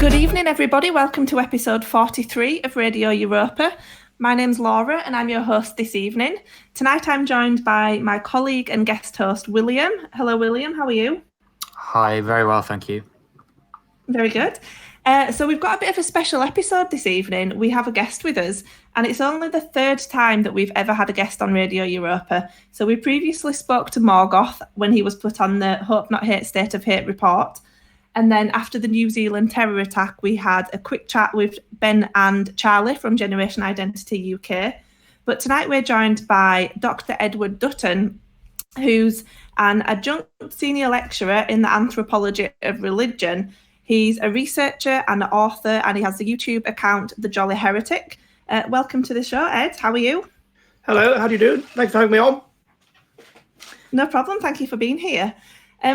Good evening, everybody. Welcome to episode 43 of Radio Europa. My name's Laura and I'm your host this evening. Tonight I'm joined by my colleague and guest host, William. Hello, William. How are you? Hi, very well, thank you. Very good. So we've got a bit of a special episode this evening. We have a guest with us, and it's only the third time that we've ever had a guest on Radio Europa. So we previously spoke to Morgoth when he was put on the Hope Not Hate State of Hate report. And then after the New Zealand terror attack, we had a quick chat with Ben and Charlie from Generation Identity UK. But tonight we're joined by Dr. Edward Dutton, who's an adjunct senior lecturer in the anthropology of religion. He's a researcher and an author, and he has the YouTube account, The Jolly Heretic. Welcome to the show, Ed. How are you? Hello, how do you do? Thanks for having me on. No problem. Thank you for being here.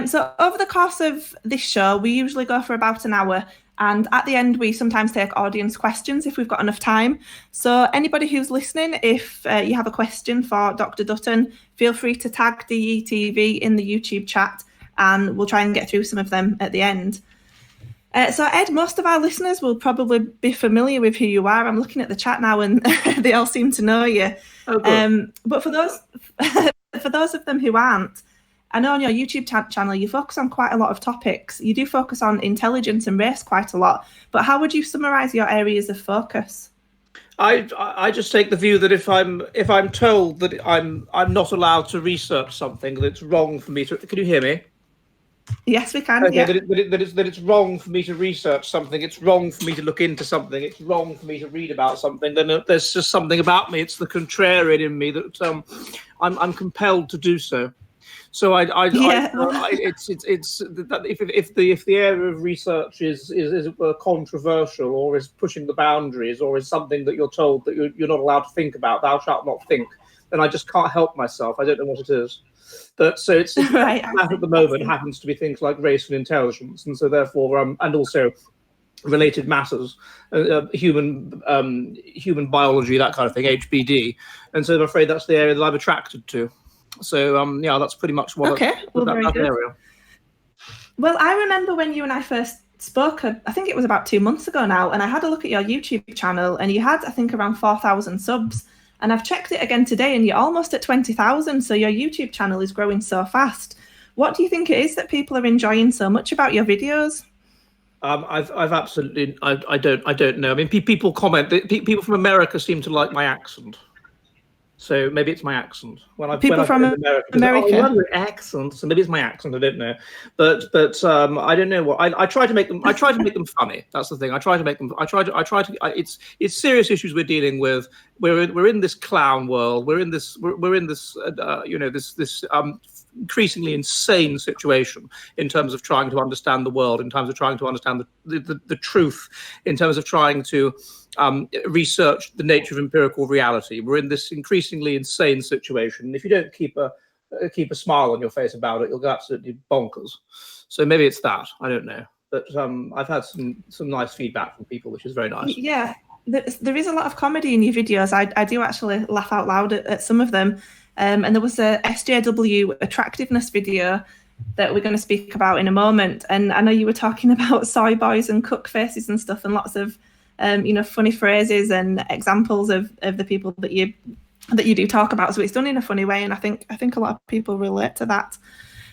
So over the course of this show, we usually go for about an hour. And at the end, we sometimes take audience questions if we've got enough time. So anybody who's listening, if you have a question for Dr. Dutton, feel free to tag DETV in the YouTube chat, and we'll try and get through some of them at the end. So Ed, most of our listeners will probably be familiar with who you are. I'm looking at the chat now and they all seem to know you. Oh, but for those of them who aren't, I know on your YouTube channel you focus on quite a lot of topics. You do focus on intelligence and race quite a lot. But how would you summarise your areas of focus? I just take the view that if I'm told that I'm not allowed to research something, that it's wrong for me to. Can you hear me? Yes, we can. Okay, Yeah. that it's wrong for me to research something. It's wrong for me to look into something. It's wrong for me to read about something. Then there's just something about me. It's the contrarian in me that I'm compelled to do so. So if the area of research is controversial or is pushing the boundaries or is something that you're told that you're not allowed to think about, thou shalt not think, then I just can't help myself. I don't know what it is. But so it's right. That at the moment happens to be things like race and intelligence, and so therefore and also related matters, human biology, that kind of thing, HBD, and so I'm afraid that's the area that I'm attracted to. So that's pretty much what that area. Well, I remember when you and I first spoke, I think it was about 2 months ago now, and I had a look at your YouTube channel, and you had, I think, around 4,000 subs. And I've checked it again today, and you're almost at 20,000. So your YouTube channel is growing so fast. What do you think it is that people are enjoying so much about your videos? I've absolutely, I don't know. I mean, people comment. People from America seem to like my accent. So maybe it's my accent. People from America. You have an accent, so maybe it's my accent. I don't know, but I don't know what. I try to make them. I try to make them funny. That's the thing. I try to make them. It's serious issues we're dealing with. We're in this clown world. We're in this increasingly insane situation in terms of trying to understand the world, in terms of trying to understand the truth, in terms of trying to research the nature of empirical reality. We're in this increasingly insane situation. If you don't keep a smile on your face about it, you'll go absolutely bonkers. So maybe it's that. I don't know. But I've had some nice feedback from people, which is very nice. Yeah, there is a lot of comedy in your videos. I do actually laugh out loud at some of them. And there was a SJW attractiveness video that we're going to speak about in a moment. And I know you were talking about soy boys and cook faces and stuff, and lots of funny phrases and examples of the people that you do talk about. So it's done in a funny way, and I think a lot of people relate to that.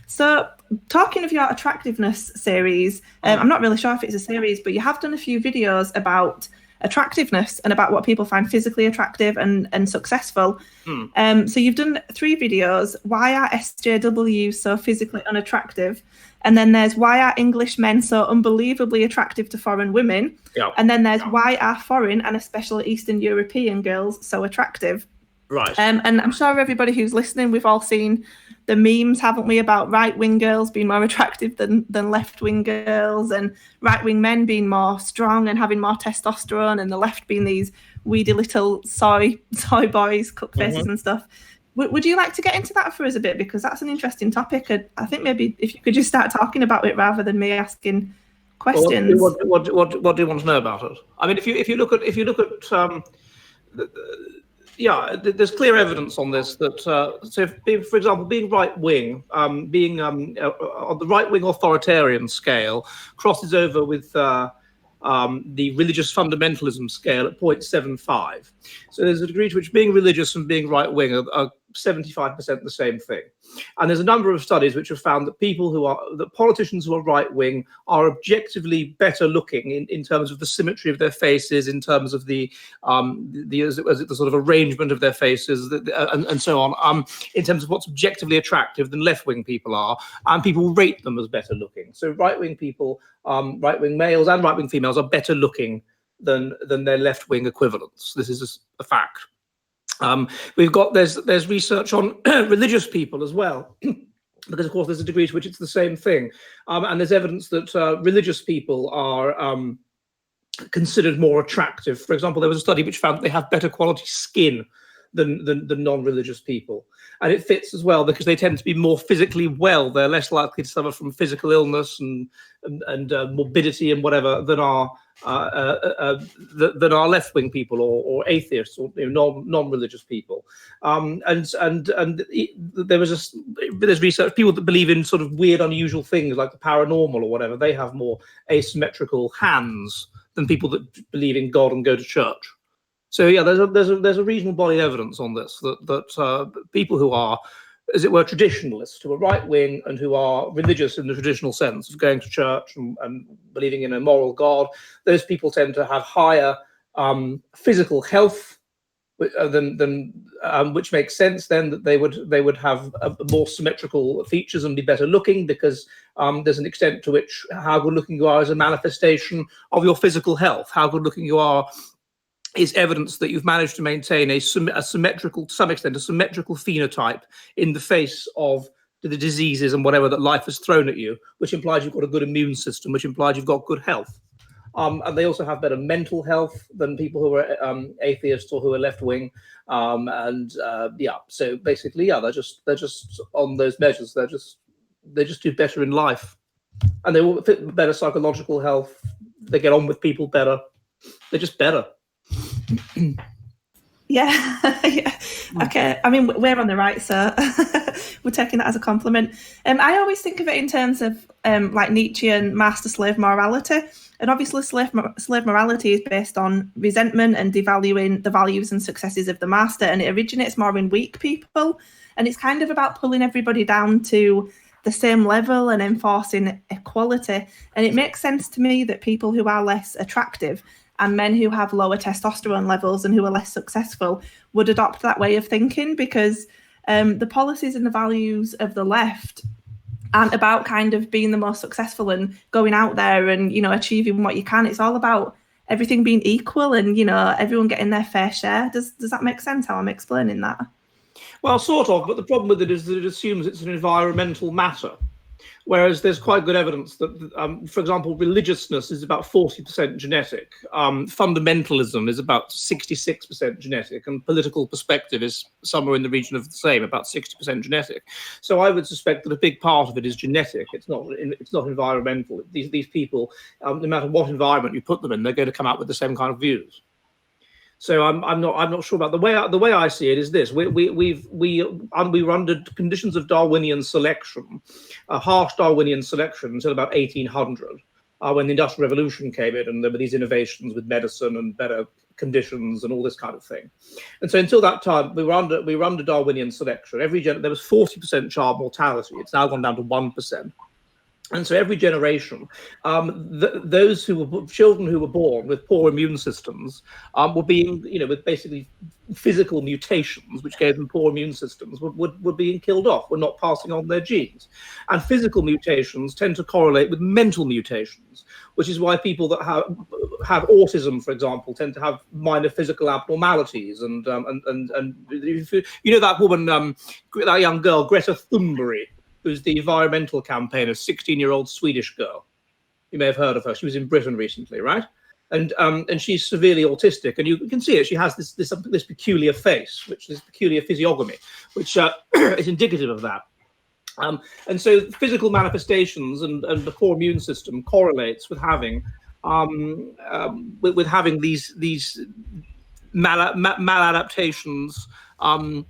So talking of your attractiveness series, I'm not really sure if it's a series, but you have done a few videos about attractiveness and about what people find physically attractive and successful. So you've done 3 videos. Why are SJWs so physically unattractive? And then there's why are English men so unbelievably attractive to foreign women? Yeah. And then there's why are foreign and especially Eastern European girls so attractive? Right. And I'm sure everybody who's listening, we've all seen the memes, haven't we, about right-wing girls being more attractive than left-wing girls, and right-wing men being more strong and having more testosterone, and the left being these weedy little soy boys, cook faces and stuff. Would you like to get into that for us a bit? Because that's an interesting topic. I think maybe if you could just start talking about it rather than me asking questions. What do you want to know about it? I mean, if you look at there's clear evidence on this that for example, being right wing, being on the right wing authoritarian scale, crosses over with the religious fundamentalism scale at 0.75. So there's a degree to which being religious and being right-wing are 75% the same thing. And there's a number of studies which have found that politicians who are right-wing are objectively better looking in terms of the symmetry of their faces, in terms of the sort of arrangement of their faces, and so on, in terms of what's objectively attractive than left-wing people are, and people rate them as better looking. So right-wing people, right-wing males and right-wing females are better looking than their left-wing equivalents. This is a fact. There's research on religious people as well, because of course there's a degree to which it's the same thing, and there's evidence that religious people are considered more attractive. For example, there was a study which found that they have better quality skin than non-religious people, and it fits as well because they tend to be more physically well. They're less likely to suffer from physical illness and morbidity and whatever than our left-wing people or atheists or non-religious people. There's research, people that believe in sort of weird, unusual things like the paranormal or whatever, they have more asymmetrical hands than people that believe in God and go to church. So yeah, there's a reasonable body of evidence on this that people who are, as it were, traditionalists, who are right-wing and who are religious in the traditional sense of going to church and believing in a moral God, those people tend to have higher physical health than which makes sense then that they would have more symmetrical features and be better looking, because there's an extent to which how good looking you are is a manifestation of your physical health. How good looking you are is evidence that you've managed to maintain a symmetrical, to some extent, a symmetrical phenotype in the face of the diseases and whatever that life has thrown at you, which implies you've got a good immune system, which implies you've got good health. And they also have better mental health than people who are atheists or who are left-wing. So basically, yeah, they're just on those measures. They just do better in life, and they will fit better psychological health. They get on with people better. They're just better. Yeah. Okay. I mean, we're on the right, so we're taking that as a compliment. I always think of it in terms of like Nietzschean master-slave morality, and obviously slave morality is based on resentment and devaluing the values and successes of the master, and it originates more in weak people, and it's kind of about pulling everybody down to the same level and enforcing equality. And it makes sense to me that people who are less attractive and men who have lower testosterone levels and who are less successful would adopt that way of thinking, because the policies and the values of the left aren't about kind of being the most successful and going out there and, you know, achieving what you can. It's all about everything being equal and, you know, everyone getting their fair share. Does that make sense how I'm explaining that? Well, sort of, but the problem with it is that it assumes it's an environmental matter. Whereas there's quite good evidence that, for example, religiousness is about 40% genetic, fundamentalism is about 66% genetic, and political perspective is somewhere in the region of the same, about 60% genetic. So I would suspect that a big part of it is genetic. It's not environmental. These people, no matter what environment you put them in, they're going to come out with the same kind of views. So I'm not sure about the way I see it is this: we were under conditions of Darwinian selection, harsh Darwinian selection until about 1800, when the Industrial Revolution came in, and there were these innovations with medicine and better conditions and all this kind of thing. And so until that time, we were under Darwinian selection. There was 40% child mortality. It's now gone down to 1%. And so every generation, those children who were born with poor immune systems were being, with basically physical mutations, which gave them poor immune systems, were being killed off, were not passing on their genes. And physical mutations tend to correlate with mental mutations, which is why people that have autism, for example, tend to have minor physical abnormalities. And that woman, that young girl, Greta Thunberg, who's the environmental campaigner, 16-year-old Swedish girl. You may have heard of her. She was in Britain recently, right? And she's severely autistic, and you can see it. She has this peculiar face, which is peculiar physiognomy, which is indicative of that. And so physical manifestations and the poor immune system correlates with having these maladaptations of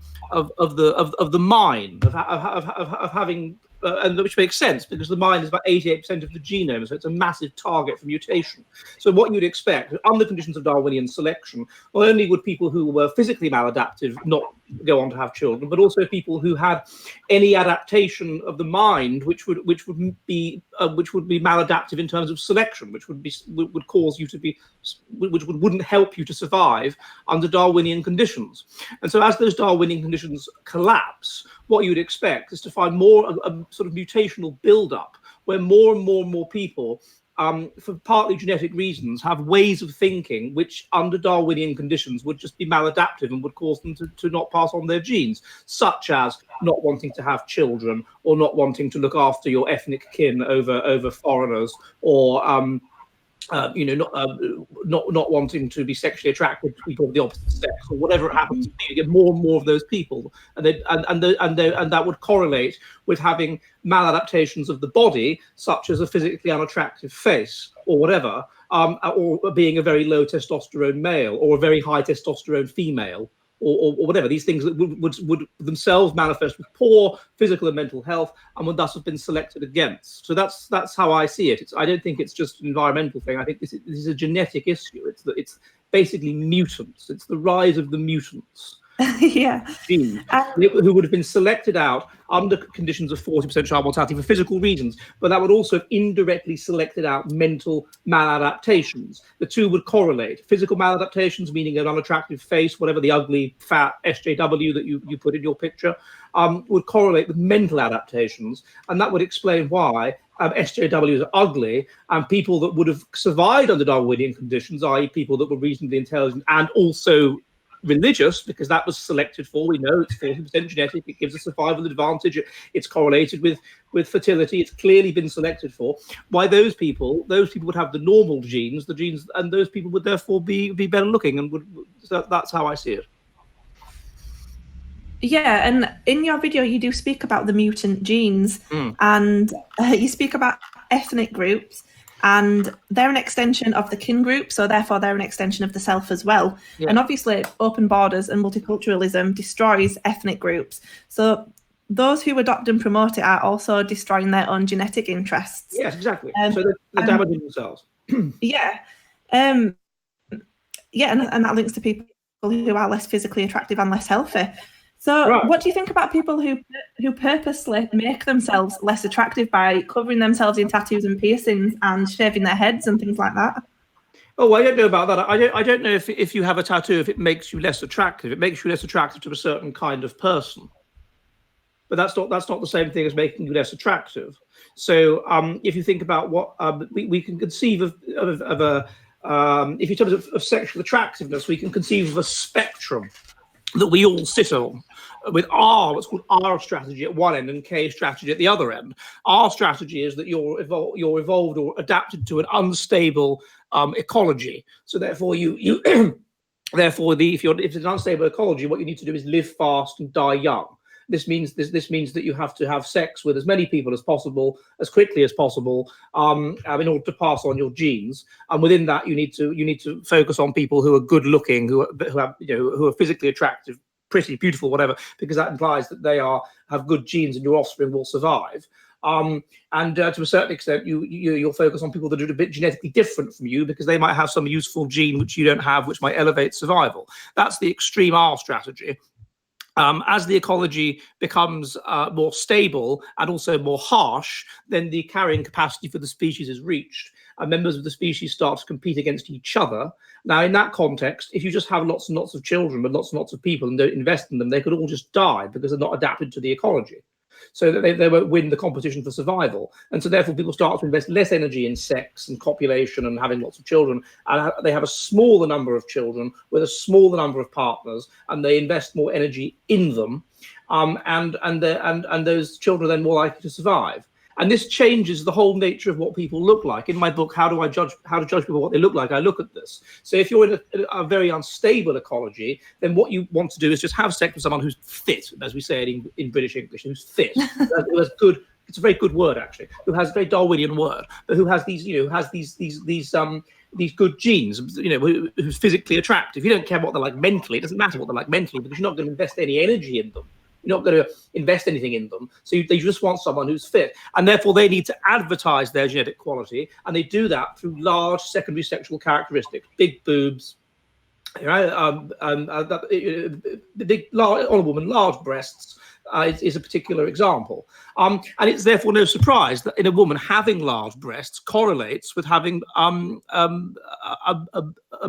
the mind, of having and which makes sense because the mind is about 88% of the genome, so it's a massive target for mutation. So what you'd expect, under conditions of Darwinian selection, not only would people who were physically maladaptive not go on to have children, but also people who had any adaptation of the mind which would be maladaptive in terms of selection, which would cause you to be, which wouldn't help you to survive under Darwinian conditions. And so as those Darwinian conditions collapse, what you'd expect is to find more a sort of mutational build-up where more and more people, for partly genetic reasons, have ways of thinking which under Darwinian conditions would just be maladaptive and would cause them to not pass on their genes, such as not wanting to have children or not wanting to look after your ethnic kin over foreigners, or not wanting to be sexually attracted to people of the opposite sex, or whatever it happens to be. You get more and more of those people, and that would correlate with having maladaptations of the body, such as a physically unattractive face or whatever, or being a very low testosterone male or a very high testosterone female. Or whatever, these things that would themselves manifest with poor physical and mental health and would thus have been selected against. So that's how I see it. I don't think it's just an environmental thing. I think this is a genetic issue. It's basically mutants. It's the rise of the mutants. Yeah. Who would have been selected out under conditions of 40% child mortality for physical reasons, but that would also have indirectly selected out mental maladaptations. The two would correlate. Physical maladaptations, meaning an unattractive face, whatever the ugly, fat SJW that you put in your picture, would correlate with mental adaptations, and that would explain why SJWs are ugly, and people that would have survived under Darwinian conditions, i.e. people that were reasonably intelligent and also religious, because that was selected for. We know it's 40% genetic. It gives a survival advantage. It's correlated with fertility. It's clearly been selected for. Why those people would have the normal genes, and those people would therefore be better looking, and that's how I see it. Yeah, and in your video you do speak about the mutant genes, and you speak about ethnic groups, and they're an extension of the kin group, so therefore they're an extension of the self as well. Yeah. And obviously open borders and multiculturalism destroys ethnic groups. So those who adopt and promote it are also destroying their own genetic interests. Yes, exactly. So they're damaging themselves. Yeah. And that links to people who are less physically attractive and less healthy. So What do you think about people who purposely make themselves less attractive by covering themselves in tattoos and piercings and shaving their heads and things like that? Oh, I don't know about that. I don't know if you have a tattoo, if it makes you less attractive. It makes you less attractive to a certain kind of person. But that's not the same thing as making you less attractive. So if you think about what we can conceive of if in terms of sexual attractiveness, we can conceive of a spectrum that we all sit on, with what's called R strategy at one end and K strategy at the other end. R strategy is that you're evolved or adapted to an unstable ecology. So therefore, if it's an unstable ecology, what you need to do is live fast and die young. This means that you have to have sex with as many people as possible, as quickly as possible, in order to pass on your genes. And within that, you need to focus on people who are good looking, who are physically attractive, pretty, beautiful, whatever, because that implies that they have good genes and your offspring will survive. And to a certain extent, you'll focus on people that are a bit genetically different from you, because they might have some useful gene which you don't have, which might elevate survival. That's the extreme R strategy. As the ecology becomes more stable and also more harsh, then the carrying capacity for the species is reached, and members of the species start to compete against each other. Now, in that context, if you just have lots and lots of children with lots and lots of people and don't invest in them, they could all just die because they're not adapted to the ecology. So that they won't win the competition for survival. And so therefore people start to invest less energy in sex and copulation and having lots of children, and they have a smaller number of children with a smaller number of partners, and they invest more energy in them, and those children are then more likely to survive. And this changes the whole nature of what people look like. In my book, How to Judge People What They Look Like, I look at this. So if you're in a very unstable ecology, then what you want to do is just have sex with someone who's fit, as we say it in British English, who's fit, who has good. It's a very good word, actually. Who has a very Darwinian word, but who has these good genes. Who's physically attractive. You don't care what they're like mentally. It doesn't matter what they're like mentally, because you're not going to invest any energy in them. You're not going to invest anything in them. So they just want someone who's fit. And therefore, they need to advertise their genetic quality. And they do that through large secondary sexual characteristics, big boobs, the big, on a woman, large breasts is a particular example. And it's therefore no surprise that in a woman, having large breasts correlates with having a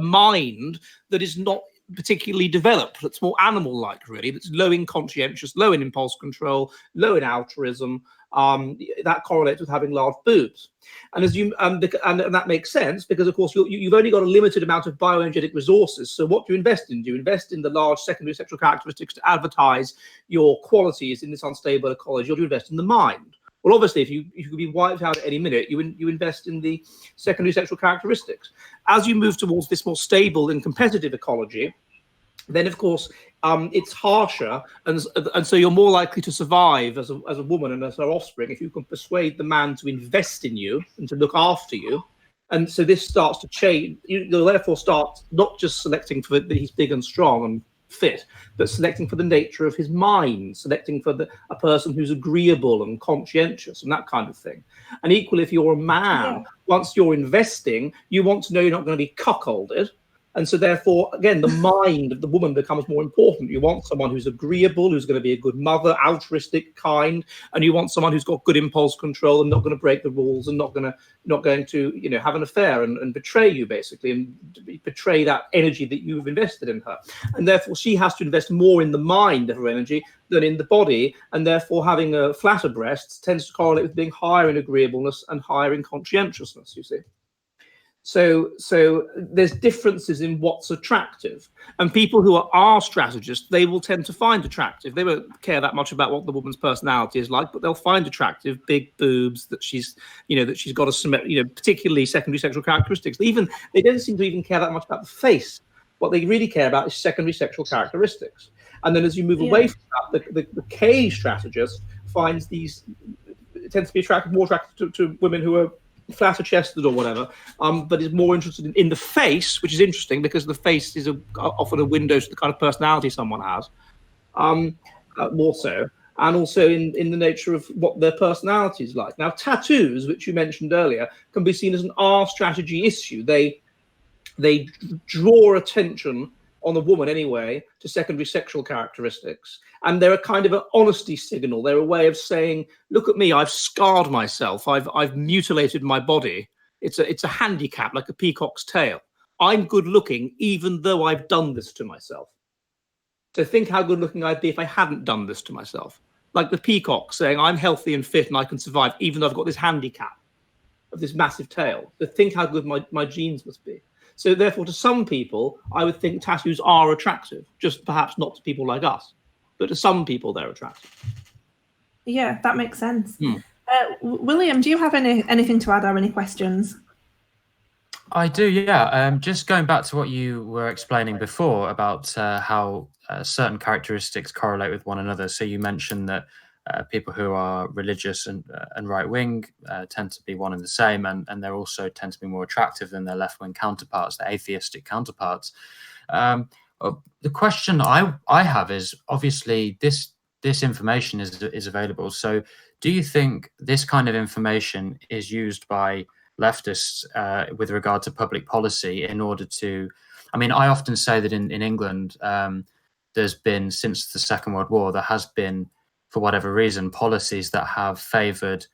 mind that is not particularly developed, that's more animal-like, really, that's low in conscientious, low in impulse control, low in altruism. That correlates with having large boobs. And as you and that makes sense because, of course, you've only got a limited amount of bioenergetic resources. So what do you invest in? Do you invest in the large secondary sexual characteristics to advertise your qualities in this unstable ecology, or do you invest in the mind? Well, obviously, if you could be wiped out at any minute, you invest in the secondary sexual characteristics. As you move towards this more stable and competitive ecology, then, of course, it's harsher, and so you're more likely to survive as a woman and as her offspring if you can persuade the man to invest in you and to look after you. And so this starts to change. You'll therefore start not just selecting for that he's big and strong and fit, but selecting for the nature of his mind, selecting for a person who's agreeable and conscientious and that kind of thing. And equally, if you're a man, once you're investing, you want to know you're not going to be cuckolded. And so therefore, again, the mind of the woman becomes more important. You want someone who's agreeable, who's going to be a good mother, altruistic, kind, and you want someone who's got good impulse control and not going to break the rules and not going to have an affair and betray you, basically, and betray that energy that you've invested in her. And therefore, she has to invest more in the mind of her energy than in the body, and therefore having a flatter breasts tends to correlate with being higher in agreeableness and higher in conscientiousness, you see. So there's differences in what's attractive, and people who are strategists, they will tend to find attractive. They won't care that much about what the woman's personality is like, but they'll find attractive big boobs, that she's got particularly secondary sexual characteristics. They don't seem to even care that much about the face. What they really care about is secondary sexual characteristics. And then as you move away from that, the K strategist finds these tends to be more attractive to women who are flatter chested or whatever, but is more interested in the face, which is interesting because the face is often a window to the kind of personality someone has, more so, and also in the nature of what their personality is like. Now, tattoos, which you mentioned earlier, can be seen as an R strategy issue. They draw attention on the woman anyway to secondary sexual characteristics, and they're a kind of an honesty signal. They're a way of saying, look at me, I've scarred myself, I've mutilated my body. It's a handicap, like a peacock's tail. I'm good looking even though I've done this to myself. So think how good looking I'd be if I hadn't done this to myself. Like the peacock saying, I'm healthy and fit and I can survive even though I've got this handicap of this massive tail. So think how good my genes must be. So therefore, to some people, I would think tattoos are attractive, just perhaps not to people like us, but to some people they're attractive. Yeah, that makes sense. William, do you have anything to add or any questions? I do, yeah. Just going back to what you were explaining before about how certain characteristics correlate with one another. So you mentioned that people who are religious and right-wing tend to be one and the same, and they also tend to be more attractive than their left-wing counterparts, their atheistic counterparts. The question I have is, obviously, this information is available. So do you think this kind of information is used by leftists with regard to public policy in order to... I mean, I often say that in England, there's been, since the Second World War, there has been, for whatever reason, policies that have favoured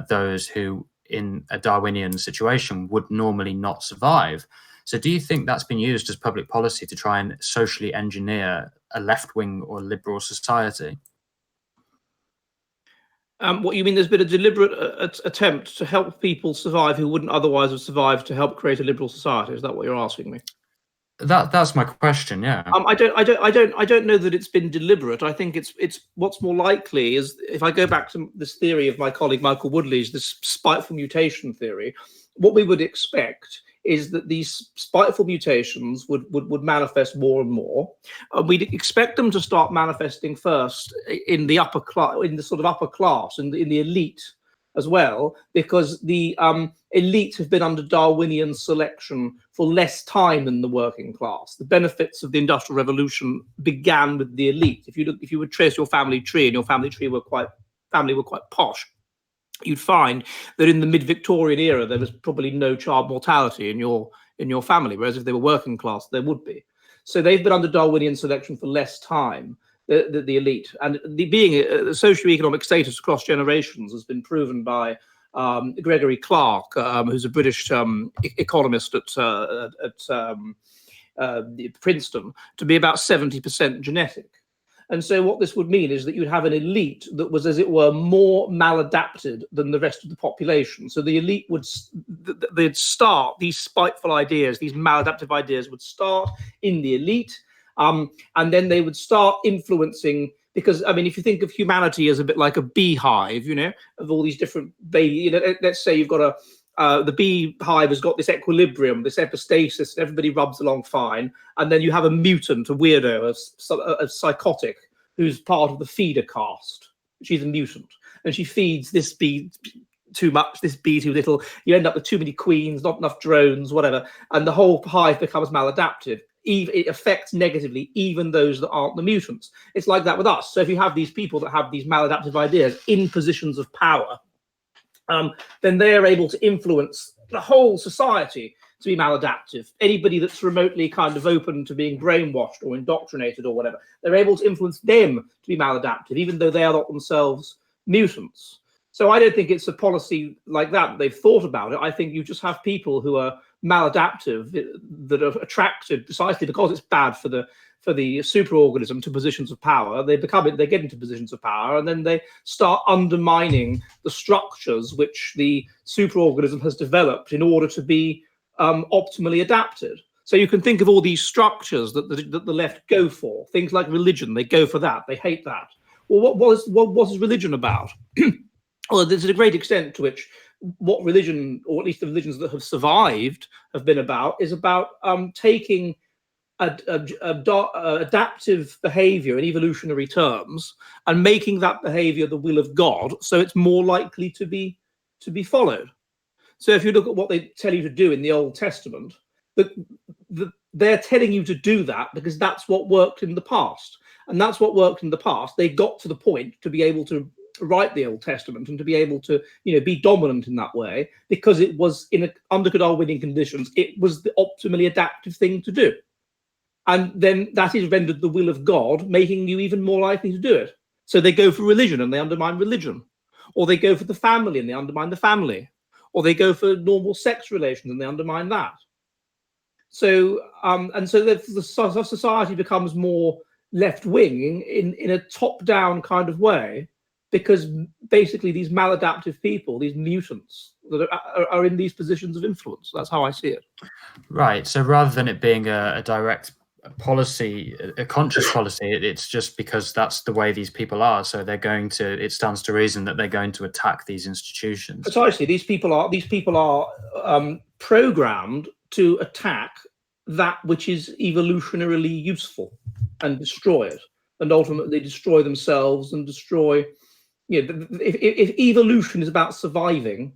those who, in a Darwinian situation, would normally not survive. So do you think that's been used as public policy to try and socially engineer a left-wing or liberal society? What you mean, there's been a deliberate attempt to help people survive who wouldn't otherwise have survived, to help create a liberal society? Is that what you're asking me? That's my question. Yeah. I don't know that it's been deliberate. I think it's what's more likely is, if I go back to this theory of my colleague Michael Woodley's, this spiteful mutation theory, what we would expect is that these spiteful mutations would manifest more and more. We'd expect them to start manifesting first in the upper class, in the sort of upper class, in the elite as well, because the elite have been under Darwinian selection for less time than the working class. The benefits of the Industrial Revolution began with the elite. If you would trace your family tree, and your family tree were quite posh, you'd find that in the mid-Victorian era there was probably no child mortality in your family, whereas if they were working class, there would be. So they've been under Darwinian selection for less time. The elite, and being a socioeconomic status across generations has been proven by Gregory Clark, who's a British economist at Princeton, to be about 70% genetic. And so what this would mean is that you'd have an elite that was, as it were, more maladapted than the rest of the population. So the elite they'd start, these spiteful ideas, these maladaptive ideas would start in the elite. And then they would start influencing, because, I mean, if you think of humanity as a bit like a beehive, of all these different, let's say you've got the beehive has got this equilibrium, this epistasis, and everybody rubs along fine. And then you have a mutant, a weirdo, a psychotic, who's part of the feeder caste. She's a mutant. And she feeds this bee too much, this bee too little. You end up with too many queens, not enough drones, whatever. And the whole hive becomes maladaptive. It affects negatively even those that aren't the mutants. It's like that with us. So if you have these people that have these maladaptive ideas in positions of power, then they are able to influence the whole society to be maladaptive. Anybody that's remotely kind of open to being brainwashed or indoctrinated or whatever, they're able to influence them to be maladaptive, even though they are not themselves mutants. So I don't think it's a policy like that they've thought about it. I think you just have people who are maladaptive that are attracted precisely because it's bad for the superorganism to positions of power. They get into positions of power, and then they start undermining the structures which the superorganism has developed in order to be optimally adapted. So you can think of all these structures that the left go for, things like religion. They go for that. They hate that. Well, what is religion about? Well, there's a great extent to which what religion, or at least the religions that have survived, have been about, is about taking adaptive behavior in evolutionary terms and making that behavior the will of God, so it's more likely to be followed. So if you look at what they tell you to do in the Old Testament, they're telling you to do that because that's what worked in the past, and that's what worked in the past. They got to the point to be able to write the Old Testament and to be able to, be dominant in that way, because it was under Darwinian conditions, it was the optimally adaptive thing to do. And then that is rendered the will of God, making you even more likely to do it. So they go for religion and they undermine religion, or they go for the family and they undermine the family, or they go for normal sex relations and they undermine that. So and so the society becomes more left-wing in a top-down kind of way, because basically these maladaptive people, these mutants, that are in these positions of influence. That's how I see it. Right. So rather than it being a direct policy, a conscious policy, it's just because that's the way these people are. So it stands to reason that they're going to attack these institutions. Precisely. These people are programmed to attack that which is evolutionarily useful and destroy it, and ultimately destroy themselves and destroy. If evolution is about surviving,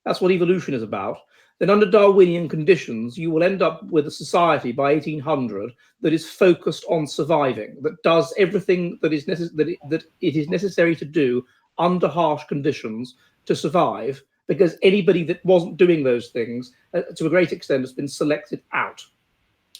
that's what evolution is about, then under Darwinian conditions, you will end up with a society by 1800 that is focused on surviving, that does everything that it is necessary to do under harsh conditions to survive, because anybody that wasn't doing those things, to a great extent, has been selected out.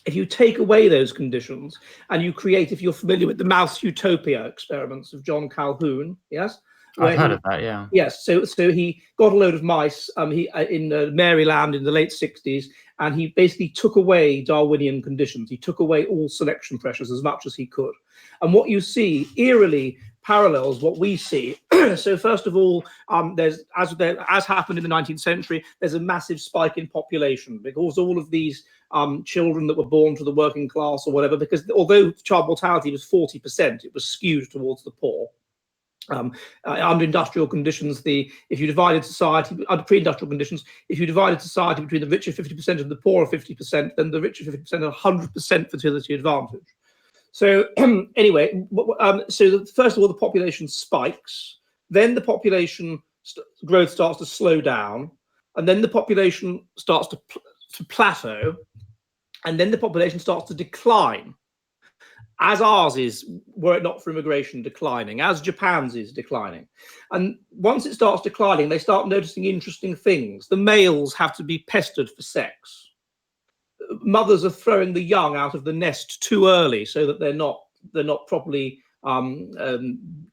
If you take away those conditions and you create, if you're familiar with the mouse utopia experiments of John Calhoun, yes? I've heard of that, yeah. Yes, so he got a load of mice in Maryland in the late 60s, and he basically took away Darwinian conditions. He took away all selection pressures as much as he could. And what you see eerily parallels what we see. So first of all, there's as happened in the 19th century, there's a massive spike in population, because all of these children that were born to the working class or whatever, because although child mortality was 40%, it was skewed towards the poor. Under industrial conditions, if you divided society under pre-industrial conditions, if you divided society between the richer 50% and the poorer 50%, then the richer 50% had 100% fertility advantage. So anyway, so first of all, the population spikes. Then the population growth starts to slow down, and then the population starts to plateau, and then the population starts to decline, as ours is, were it not for immigration, declining, as Japan's is declining. And once it starts declining, they start noticing interesting things. The males have to be pestered for sex. Mothers are throwing the young out of the nest too early so that they're not properly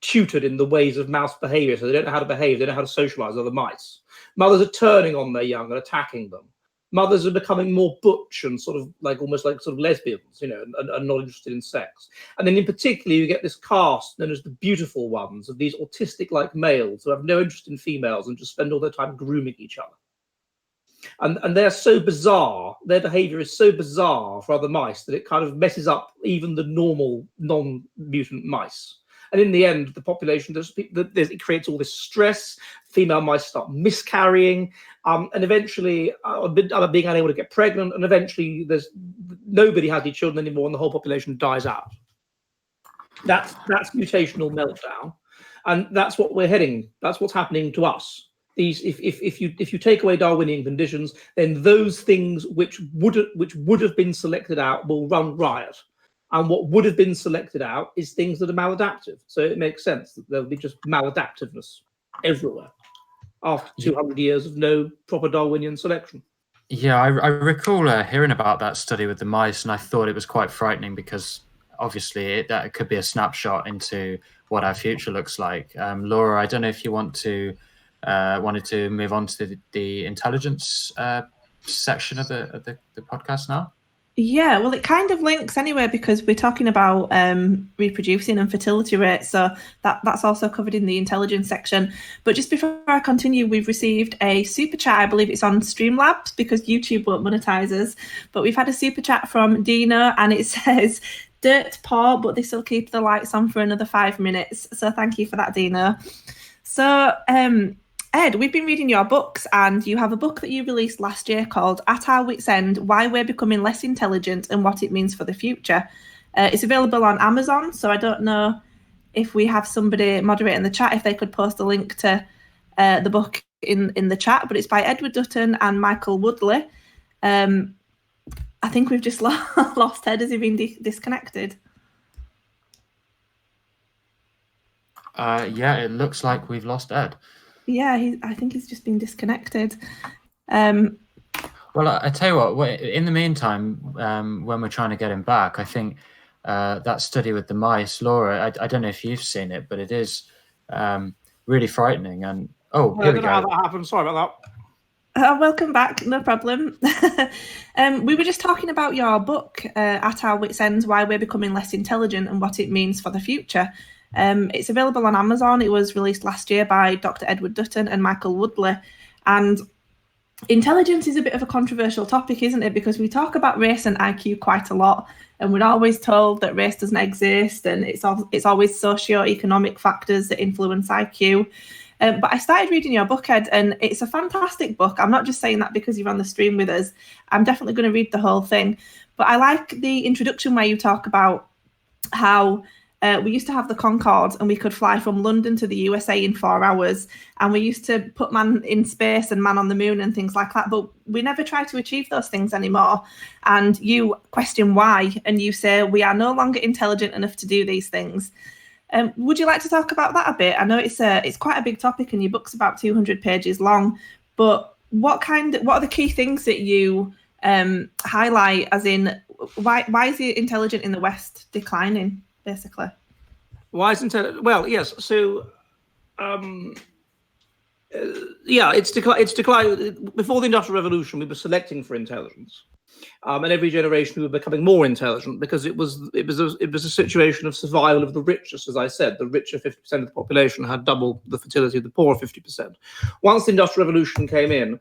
tutored in the ways of mouse behavior, so they don't know how to behave, they don't know how to socialize other mice. Mothers are turning on their young and attacking them. Mothers are becoming more butch and almost like lesbians, and not interested in sex. And then in particular, you get this caste known as the beautiful ones, of these autistic-like males who have no interest in females and just spend all their time grooming each other. And they're so bizarre, their behavior is so bizarre for other mice that it kind of messes up even the normal non-mutant mice. And in the end, the population, it creates all this stress. Female mice start miscarrying, and eventually being unable to get pregnant. And eventually, nobody has any children anymore, and the whole population dies out. That's mutational meltdown, and that's what we're heading. That's what's happening to us. If you take away Darwinian conditions, then those things which would have been selected out will run riot. And what would have been selected out is things that are maladaptive. So it makes sense that there'll be just maladaptiveness everywhere after 200 years of no proper Darwinian selection. Yeah, I recall hearing about that study with the mice, and I thought it was quite frightening because obviously that could be a snapshot into what our future looks like. Laura, I don't know if you wanted to move on to the intelligence section of the podcast now. Yeah, well, it kind of links anyway, because we're talking about reproducing and fertility rates. So that's also covered in the intelligence section. But just before I continue, we've received a super chat. I believe it's on Streamlabs because YouTube won't monetize us. But we've had a super chat from Dino, and it says, "Dirt poor, but this will keep the lights on for another 5 minutes." So thank you for that, Dino. So Ed, we've been reading your books, and you have a book that you released last year called At Our Wits' End, Why We're Becoming Less Intelligent and What It Means for the Future. It's available on Amazon, so I don't know if we have somebody moderating the chat, if they could post a link to the book in the chat, but it's by Edward Dutton and Michael Woodley. I think we've just lost Ed. Has he been disconnected? Yeah, it looks like we've lost Ed. Yeah, I think he's just been disconnected. Well, I tell you what, in the meantime, when we're trying to get him back, I think that study with the mice, Laura, I don't know if you've seen it, but it is really frightening. And here we go. I don't know how that happened. Sorry about that. Welcome back. No problem. We were just talking about your book, At Our Wits' End, Why We're Becoming Less Intelligent and What It Means for the Future. It's available on Amazon. It was released last year by Dr. Edward Dutton and Michael Woodley. And intelligence is a bit of a controversial topic, isn't it? Because we talk about race and IQ quite a lot, and we're always told that race doesn't exist, and it's always socio-economic factors that influence IQ. But I started reading your book, Ed, and it's a fantastic book. I'm not just saying that because you're on the stream with us. I'm definitely going to read the whole thing. But I like the introduction where you talk about how we used to have the Concorde, and we could fly from London to the USA in 4 hours. And we used to put man in space and man on the moon and things like that. But we never try to achieve those things anymore. And you question why, and you say we are no longer intelligent enough to do these things. Would you like to talk about that a bit? I know it's quite a big topic, and your book's about 200 pages long. But what are the key things that you highlight? As in, why is the intelligent in the West declining? Basically, why is intelligence? Well, yes. So, it's declined. Before the Industrial Revolution, we were selecting for intelligence, and every generation we were becoming more intelligent because it was a situation of survival of the richest. As I said, the richer 50% of the population had double the fertility of the poorer 50%. Once the Industrial Revolution came in,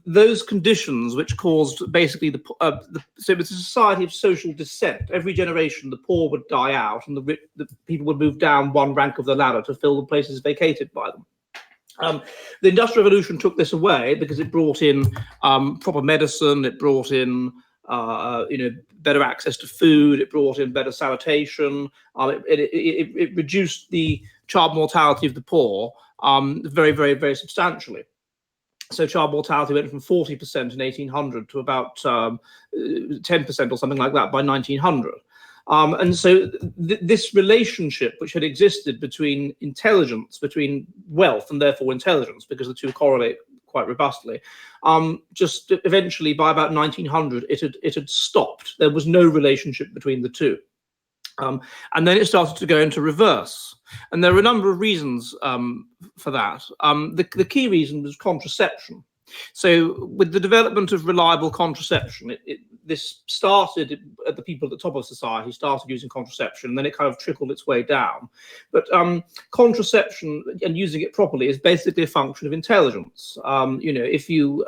those conditions which caused basically so it was a society of social descent. Every generation, the poor would die out, and the people would move down one rank of the ladder to fill the places vacated by them. The Industrial Revolution took this away because it brought in proper medicine. It brought in better access to food. It brought in better sanitation. It reduced the child mortality of the poor very, very, very substantially. So child mortality went from 40% in 1800 to about 10% or something like that by 1900. And so this relationship, which had existed between intelligence, between wealth and therefore intelligence, because the two correlate quite robustly, just eventually by about 1900, it had stopped. There was no relationship between the two. And then it started to go into reverse. And there are a number of reasons for that. The key reason was contraception. So with the development of reliable contraception, this started at the people at the top of society, started using contraception, and then it kind of trickled its way down. But contraception and using it properly is basically a function of intelligence. If you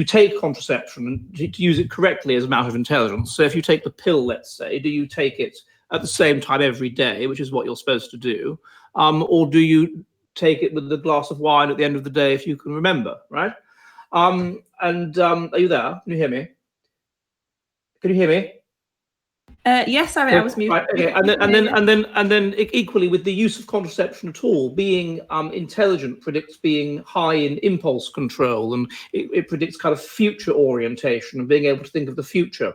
take contraception, and to use it correctly is a matter of intelligence. So if you take the pill, let's say, do you take it at the same time every day, which is what you're supposed to do, or do you take it with a glass of wine at the end of the day if you can remember, right? Are you there? Can you hear me? Can you hear me? Yes, sorry, I was muted. Right, okay. And then equally with the use of contraception at all, being intelligent predicts being high in impulse control, and it predicts kind of future orientation and being able to think of the future.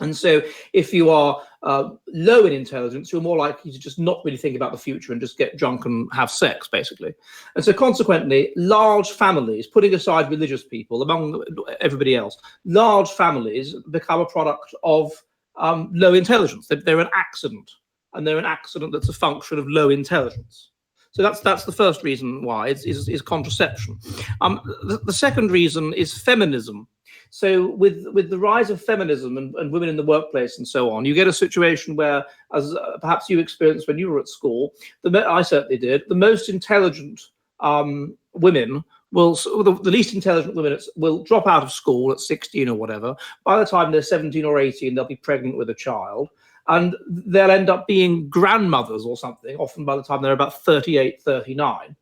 And so if you are low in intelligence, you're more likely to just not really think about the future and just get drunk and have sex, basically. And so consequently, large families, putting aside religious people, among everybody else, large families become a product of low intelligence. They're an accident, and they're an accident that's a function of low intelligence. So that's the first reason why is contraception. The second reason is feminism. So with the rise of feminism and women in the workplace and so on, you get a situation where, as perhaps you experienced when you were at school, I certainly did, the most intelligent women the least intelligent women will drop out of school at 16 or whatever. By the time they're 17 or 18, they'll be pregnant with a child, and they'll end up being grandmothers or something, often by the time they're about 38, 39.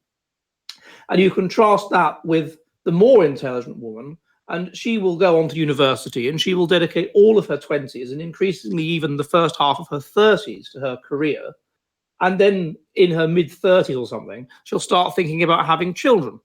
And you contrast that with the more intelligent woman, and she will go on to university and she will dedicate all of her 20s and increasingly even the first half of her 30s to her career. And then in her mid-30s or something, she'll start thinking about having children.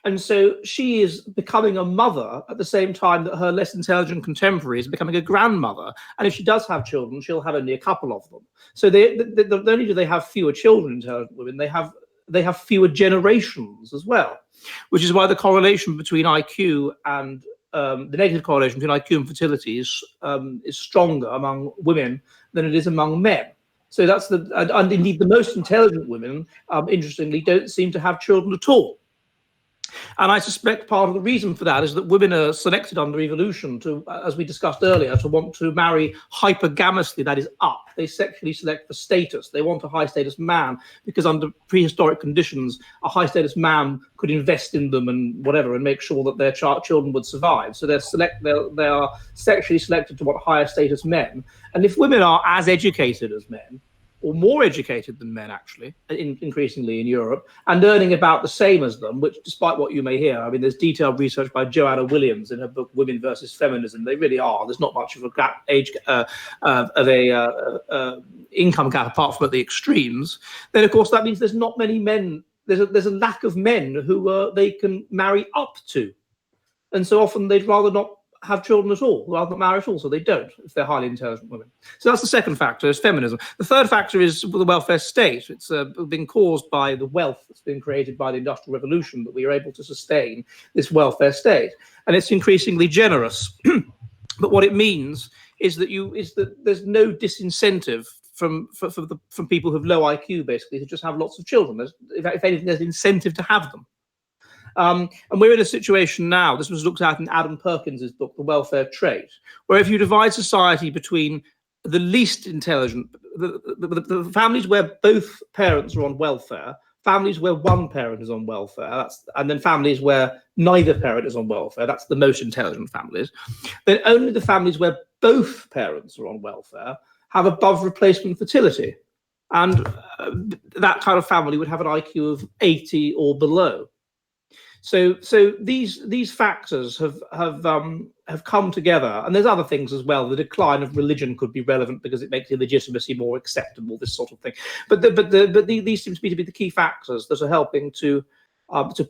And so she is becoming a mother at the same time that her less intelligent contemporary is becoming a grandmother. And if she does have children, she'll have only a couple of them. So not only do they have fewer children, intelligent women, they have fewer generations as well, which is why the correlation between IQ and the negative correlation between IQ and fertility is stronger among women than it is among men. So that's and indeed the most intelligent women, interestingly, don't seem to have children at all. And I suspect part of the reason for that is that women are selected under evolution to, as we discussed earlier, to want to marry hypergamously, that is up. They sexually select for status. They want a high status man because under prehistoric conditions, a high status man could invest in them and whatever and make sure that their children would survive. So they are sexually selected to want higher status men. And if women are as educated as men, or more educated than men, actually, increasingly in Europe, and earning about the same as them, which, despite what you may hear, I mean, there's detailed research by Joanna Williams in her book Women versus Feminism. They really are. There's not much of a gap, income gap apart from at the extremes. Then, of course, that means there's not many men. There's a lack of men who they can marry up to, and so often they'd rather not have children at all, rather than marry at all, so they don't if they're highly intelligent women. So that's the second factor, is feminism. The third factor is the welfare state. It's been caused by the wealth that's been created by the Industrial Revolution that we are able to sustain this welfare state, and it's increasingly generous. But what it means is that there's no disincentive from people who have low IQ, basically, to just have lots of children. If anything, there's incentive to have them. And we're in a situation now, this was looked at in Adam Perkins's book, The Welfare Trait, where if you divide society between the least intelligent, the families where both parents are on welfare, families where one parent is on welfare, and then families where neither parent is on welfare, that's the most intelligent families, then only the families where both parents are on welfare have above replacement fertility. And that kind of family would have an IQ of 80 or below. So these factors have come together, and there's other things as well. The decline of religion could be relevant because it makes illegitimacy more acceptable, this sort of thing. But these seem to be the key factors that are helping to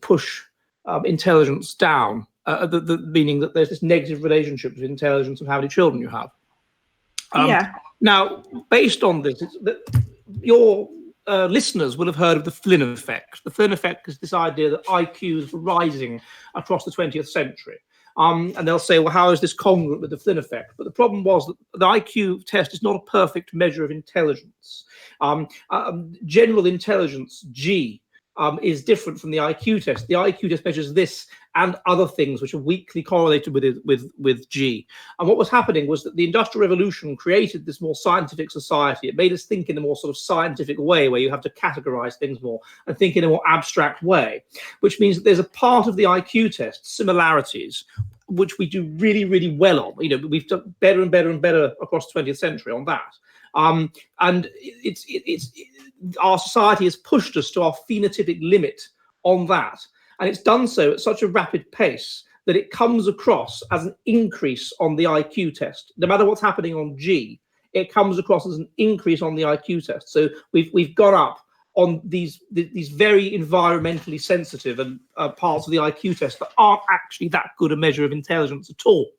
push intelligence down. Meaning that there's this negative relationship between intelligence and how many children you have. Now, based on this, your listeners will have heard of the Flynn effect. The Flynn effect is this idea that IQs are rising across the 20th century. And they'll say, well, how is this congruent with the Flynn effect? But the problem was that the IQ test is not a perfect measure of intelligence. General intelligence, G, is different from the IQ test. The IQ test measures this and other things which are weakly correlated with G. And what was happening was that the Industrial Revolution created this more scientific society. It made us think in a more sort of scientific way, where you have to categorize things more and think in a more abstract way, which means that there's a part of the IQ test, similarities, which we do really, really well on. You know, we've done better and better and better across the 20th century on that. And our society has pushed us to our phenotypic limit on that. And it's done so at such a rapid pace that it comes across as an increase on the IQ test. No matter what's happening on G, it comes across as an increase on the IQ test. So we've gone up on these very environmentally sensitive and parts of the IQ test that aren't actually that good a measure of intelligence at all.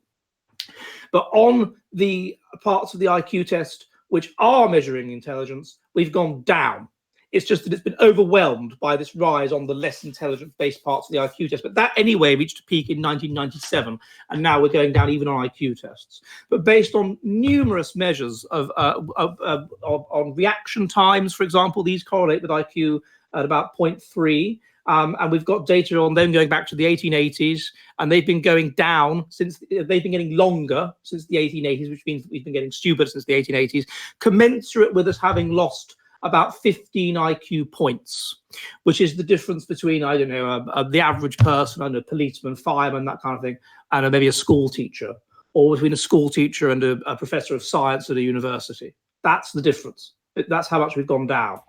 But on the parts of the IQ test which are measuring intelligence, we've gone down. It's just that it's been overwhelmed by this rise on the less intelligence-based parts of the IQ test. But that anyway reached a peak in 1997, and now we're going down even on IQ tests. But based on numerous measures on reaction times, for example, these correlate with IQ at about 0.3. And we've got data on them going back to the 1880s, and they've been going down since they've been getting longer since the 1880s, which means that we've been getting stupider since the 1880s, commensurate with us having lost about 15 IQ points, which is the difference between, I don't know, the average person and a policeman, fireman, that kind of thing, and maybe a school teacher, or between a school teacher and a professor of science at a university. That's the difference. That's how much we've gone down.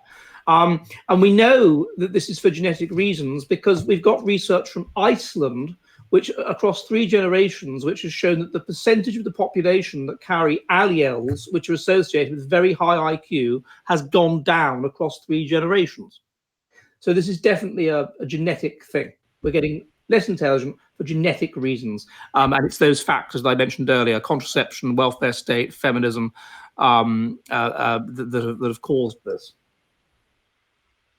And we know that this is for genetic reasons because we've got research from Iceland, which across 3 generations, which has shown that the percentage of the population that carry alleles, which are associated with very high IQ, has gone down across 3 generations. So this is definitely a genetic thing. We're getting less intelligent for genetic reasons. And it's those factors that I mentioned earlier, contraception, welfare state, feminism, that have caused this.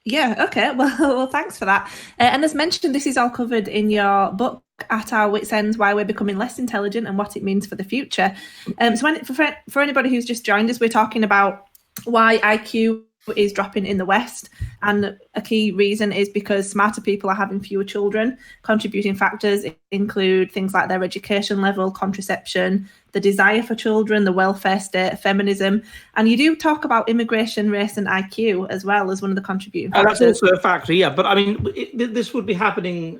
Yeah, okay. Well, thanks for that. And as mentioned, this is all covered in your book, At Our Wits' End, Why We're Becoming Less Intelligent and What It Means for the Future. For anybody who's just joined us, we're talking about why IQ is dropping in the West. And a key reason is because smarter people are having fewer children. Contributing factors include things like their education level, contraception, the desire for children, the welfare state, feminism. And you do talk about immigration, race and IQ as well as one of the contributing factors. That's also a factor, yeah. But I mean, this would be happening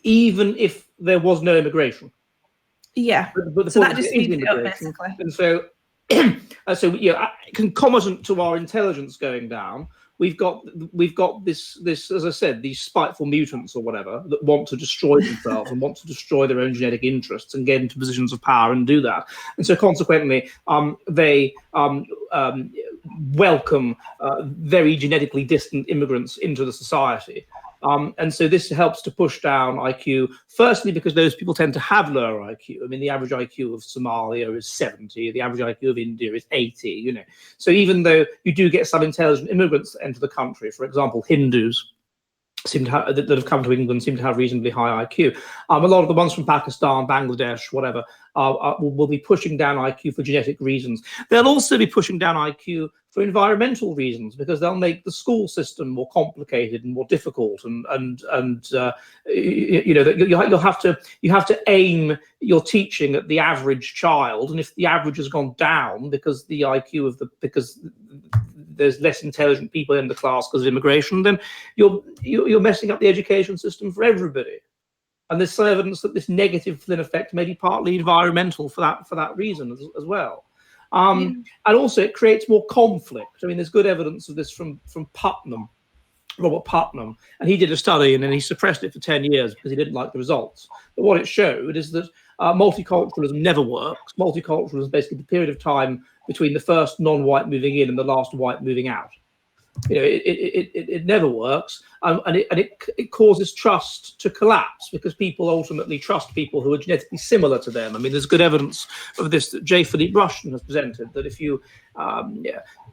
even if there was no immigration. Yeah, but so that just speeds it up, basically. And so, yeah, concomitant to our intelligence going down, we've got this, as I said, these spiteful mutants or whatever that want to destroy themselves and want to destroy their own genetic interests and get into positions of power and do that. And so consequently, they welcome very genetically distant immigrants into the society. And so this helps to push down IQ, firstly, because those people tend to have lower IQ. I mean, the average IQ of Somalia is 70, the average IQ of India is 80, you know. So even though you do get some intelligent immigrants that enter the country, for example, Hindus seem to have, that have come to England seem to have reasonably high IQ. A lot of the ones from Pakistan, Bangladesh, whatever, will be pushing down IQ for genetic reasons. They'll also be pushing down IQ for environmental reasons, because they'll make the school system more complicated and more difficult, and you know, you have to aim your teaching at the average child, and if the average has gone down because the IQ of because there's less intelligent people in the class because of immigration, then you're messing up the education system for everybody. And there's some evidence that this negative Flynn effect may be partly environmental for that reason as well. And also it creates more conflict. I mean, there's good evidence of this from Putnam, Robert Putnam, and he did a study and then he suppressed it for 10 years because he didn't like the results. But what it showed is that multiculturalism never works. Multiculturalism is basically the period of time between the first non-white moving in and the last white moving out. It never works, and it causes trust to collapse because people ultimately trust people who are genetically similar to them. I mean, there's good evidence of this that J. Philippe Rushton has presented, that if you,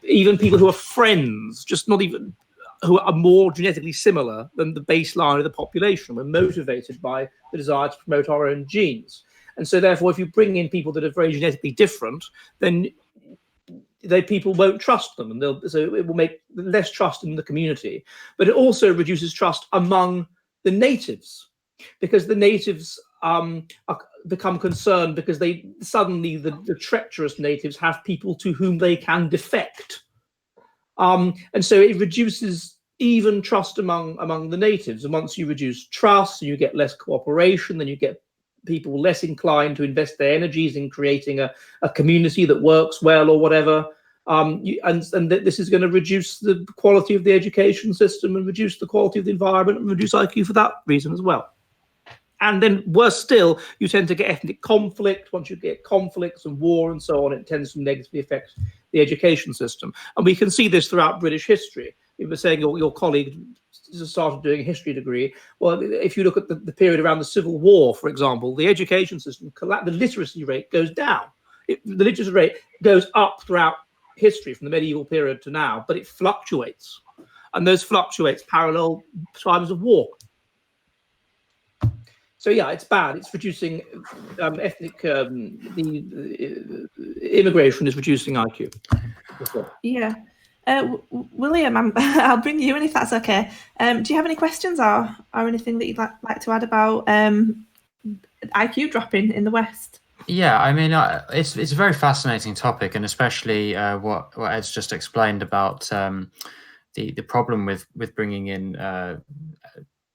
even people who are friends, just not even who are more genetically similar than the baseline of the population, we're motivated by the desire to promote our own genes. And so therefore, if you bring in people that are very genetically different, then people won't trust them, and so it will make less trust in the community. But it also reduces trust among the natives, because the natives become concerned because they suddenly the treacherous natives have people to whom they can defect, and so it reduces even trust among the natives. And once you reduce trust, you get less cooperation, then you get people less inclined to invest their energies in creating a community that works well or whatever. This is going to reduce the quality of the education system and reduce the quality of the environment and reduce IQ for that reason as well. And then worse still, you tend to get ethnic conflict. Once you get conflicts and war and so on, it tends to negatively affect the education system. And we can see this throughout British history. You were saying your colleague started doing a history degree. Well, if you look at the period around the Civil War, for example, the education system, the literacy rate goes down. The literacy rate goes up throughout history from the medieval period to now, but it fluctuates. And those fluctuates parallel times of war. So yeah, it's bad. It's reducing ethnic, the immigration is reducing IQ. Yeah. William, I'll bring you in if that's okay. Do you have any questions or anything that you'd like to add about IQ dropping in the West? Yeah, I mean, it's a very fascinating topic, and especially what Ed's just explained about the problem with bringing in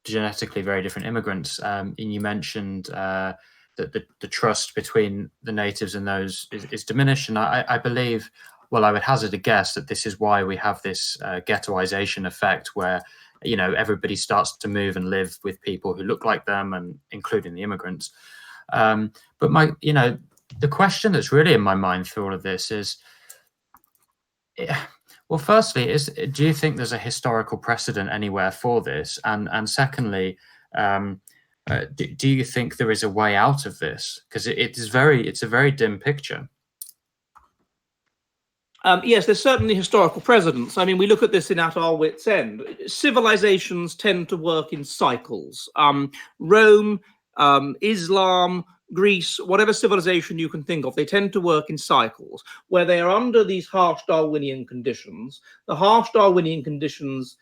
genetically very different immigrants. And you mentioned that the trust between the natives and those is diminished, and I believe. Well, I would hazard a guess that this is why we have this ghettoization effect, where everybody starts to move and live with people who look like them, and including the immigrants. But the question that's really in my mind through all of this is, well, firstly, do you think there's a historical precedent anywhere for this, and secondly, do you think there is a way out of this? Because it's a very dim picture. Yes, there's certainly historical precedents. I mean, we look at this At Our Wits' End. Civilizations tend to work in cycles. Rome, Islam, Greece, whatever civilization you can think of, they tend to work in cycles where they are under these harsh Darwinian conditions. The harsh Darwinian conditions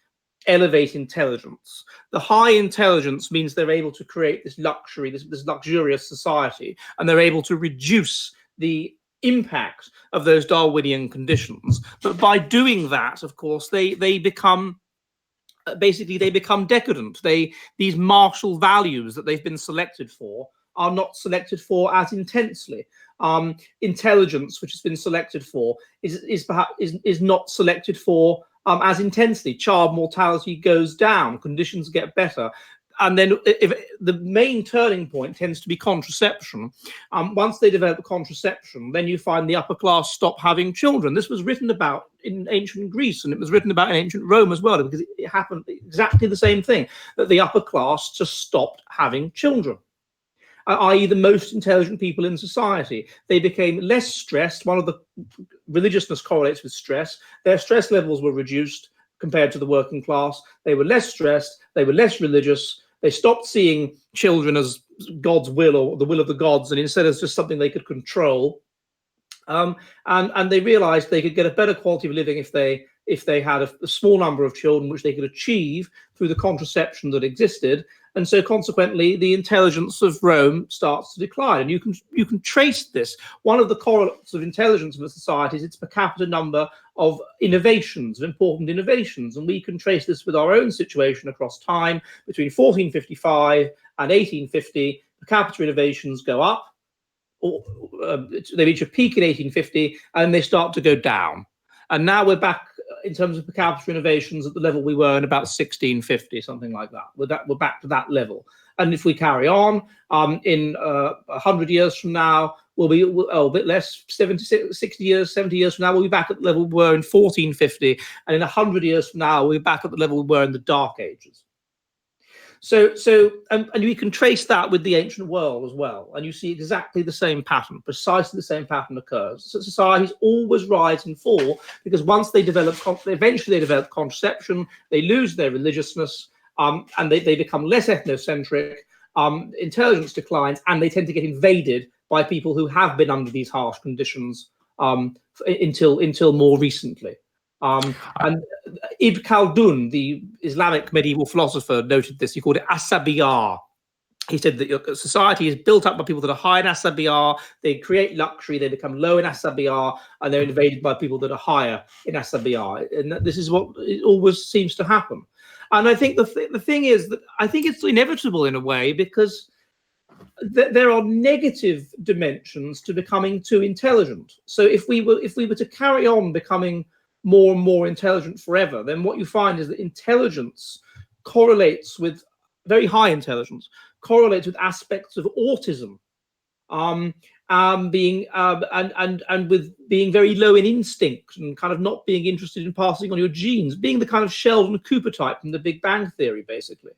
elevate intelligence. The high intelligence means they're able to create this luxury, this luxurious society, and they're able to reduce the impact of those Darwinian conditions. But by doing that, of course, they become decadent. These martial values that they've been selected for are not selected for as intensely. Intelligence, which has been selected for, is not selected for as intensely. Child mortality goes down, conditions get better. And then if the main turning point tends to be contraception. Once they develop contraception, then you find the upper class stop having children. This was written about in ancient Greece, and it was written about in ancient Rome as well, because it happened exactly the same thing, that the upper class just stopped having children, i.e. the most intelligent people in society. They became less stressed. One of the religiousness correlates with stress. Their stress levels were reduced compared to the working class. They were less stressed. They were less religious. They stopped seeing children as God's will or the will of the gods, and instead as just something they could control. And they realized they could get a better quality of living if they had a small number of children, which they could achieve through the contraception that existed. And so consequently, the intelligence of Rome starts to decline. And you can trace this. One of the correlates of intelligence of a society is its per capita number of innovations, of important innovations. And we can trace this with our own situation across time. Between 1455 and 1850, per capita innovations go up. They reach a peak in 1850, and they start to go down. And now we're back in terms of per capita innovations, at the level we were in about 1650, something like that. We're back to that level. And if we carry on, in 100 years from now, we'll be a bit less, 60 years, 70 years from now, we'll be back at the level we were in 1450. And in 100 years from now, we'll be back at the level we were in the Dark Ages. And we can trace that with the ancient world as well. And you see exactly the same pattern, precisely the same pattern occurs. So societies always rise and fall because once they develop, eventually they develop contraception, they lose their religiousness, and they become less ethnocentric, intelligence declines, and they tend to get invaded by people who have been under these harsh conditions until more recently. And Ibn Khaldun, the Islamic medieval philosopher, noted this. He called it asabiyar. He said that society is built up by people that are high in asabiyar. They create luxury, they become low in asabiyar, and they're invaded by people that are higher in asabiyar. And this is what it always seems to happen. And I think the thing is that I think it's inevitable in a way because there are negative dimensions to becoming too intelligent. So if we were to carry on becoming more and more intelligent forever, then what you find is that intelligence correlates with very high intelligence, correlates with aspects of autism, and with being very low in instinct and kind of not being interested in passing on your genes, being the kind of Sheldon Cooper type from the Big Bang Theory, basically.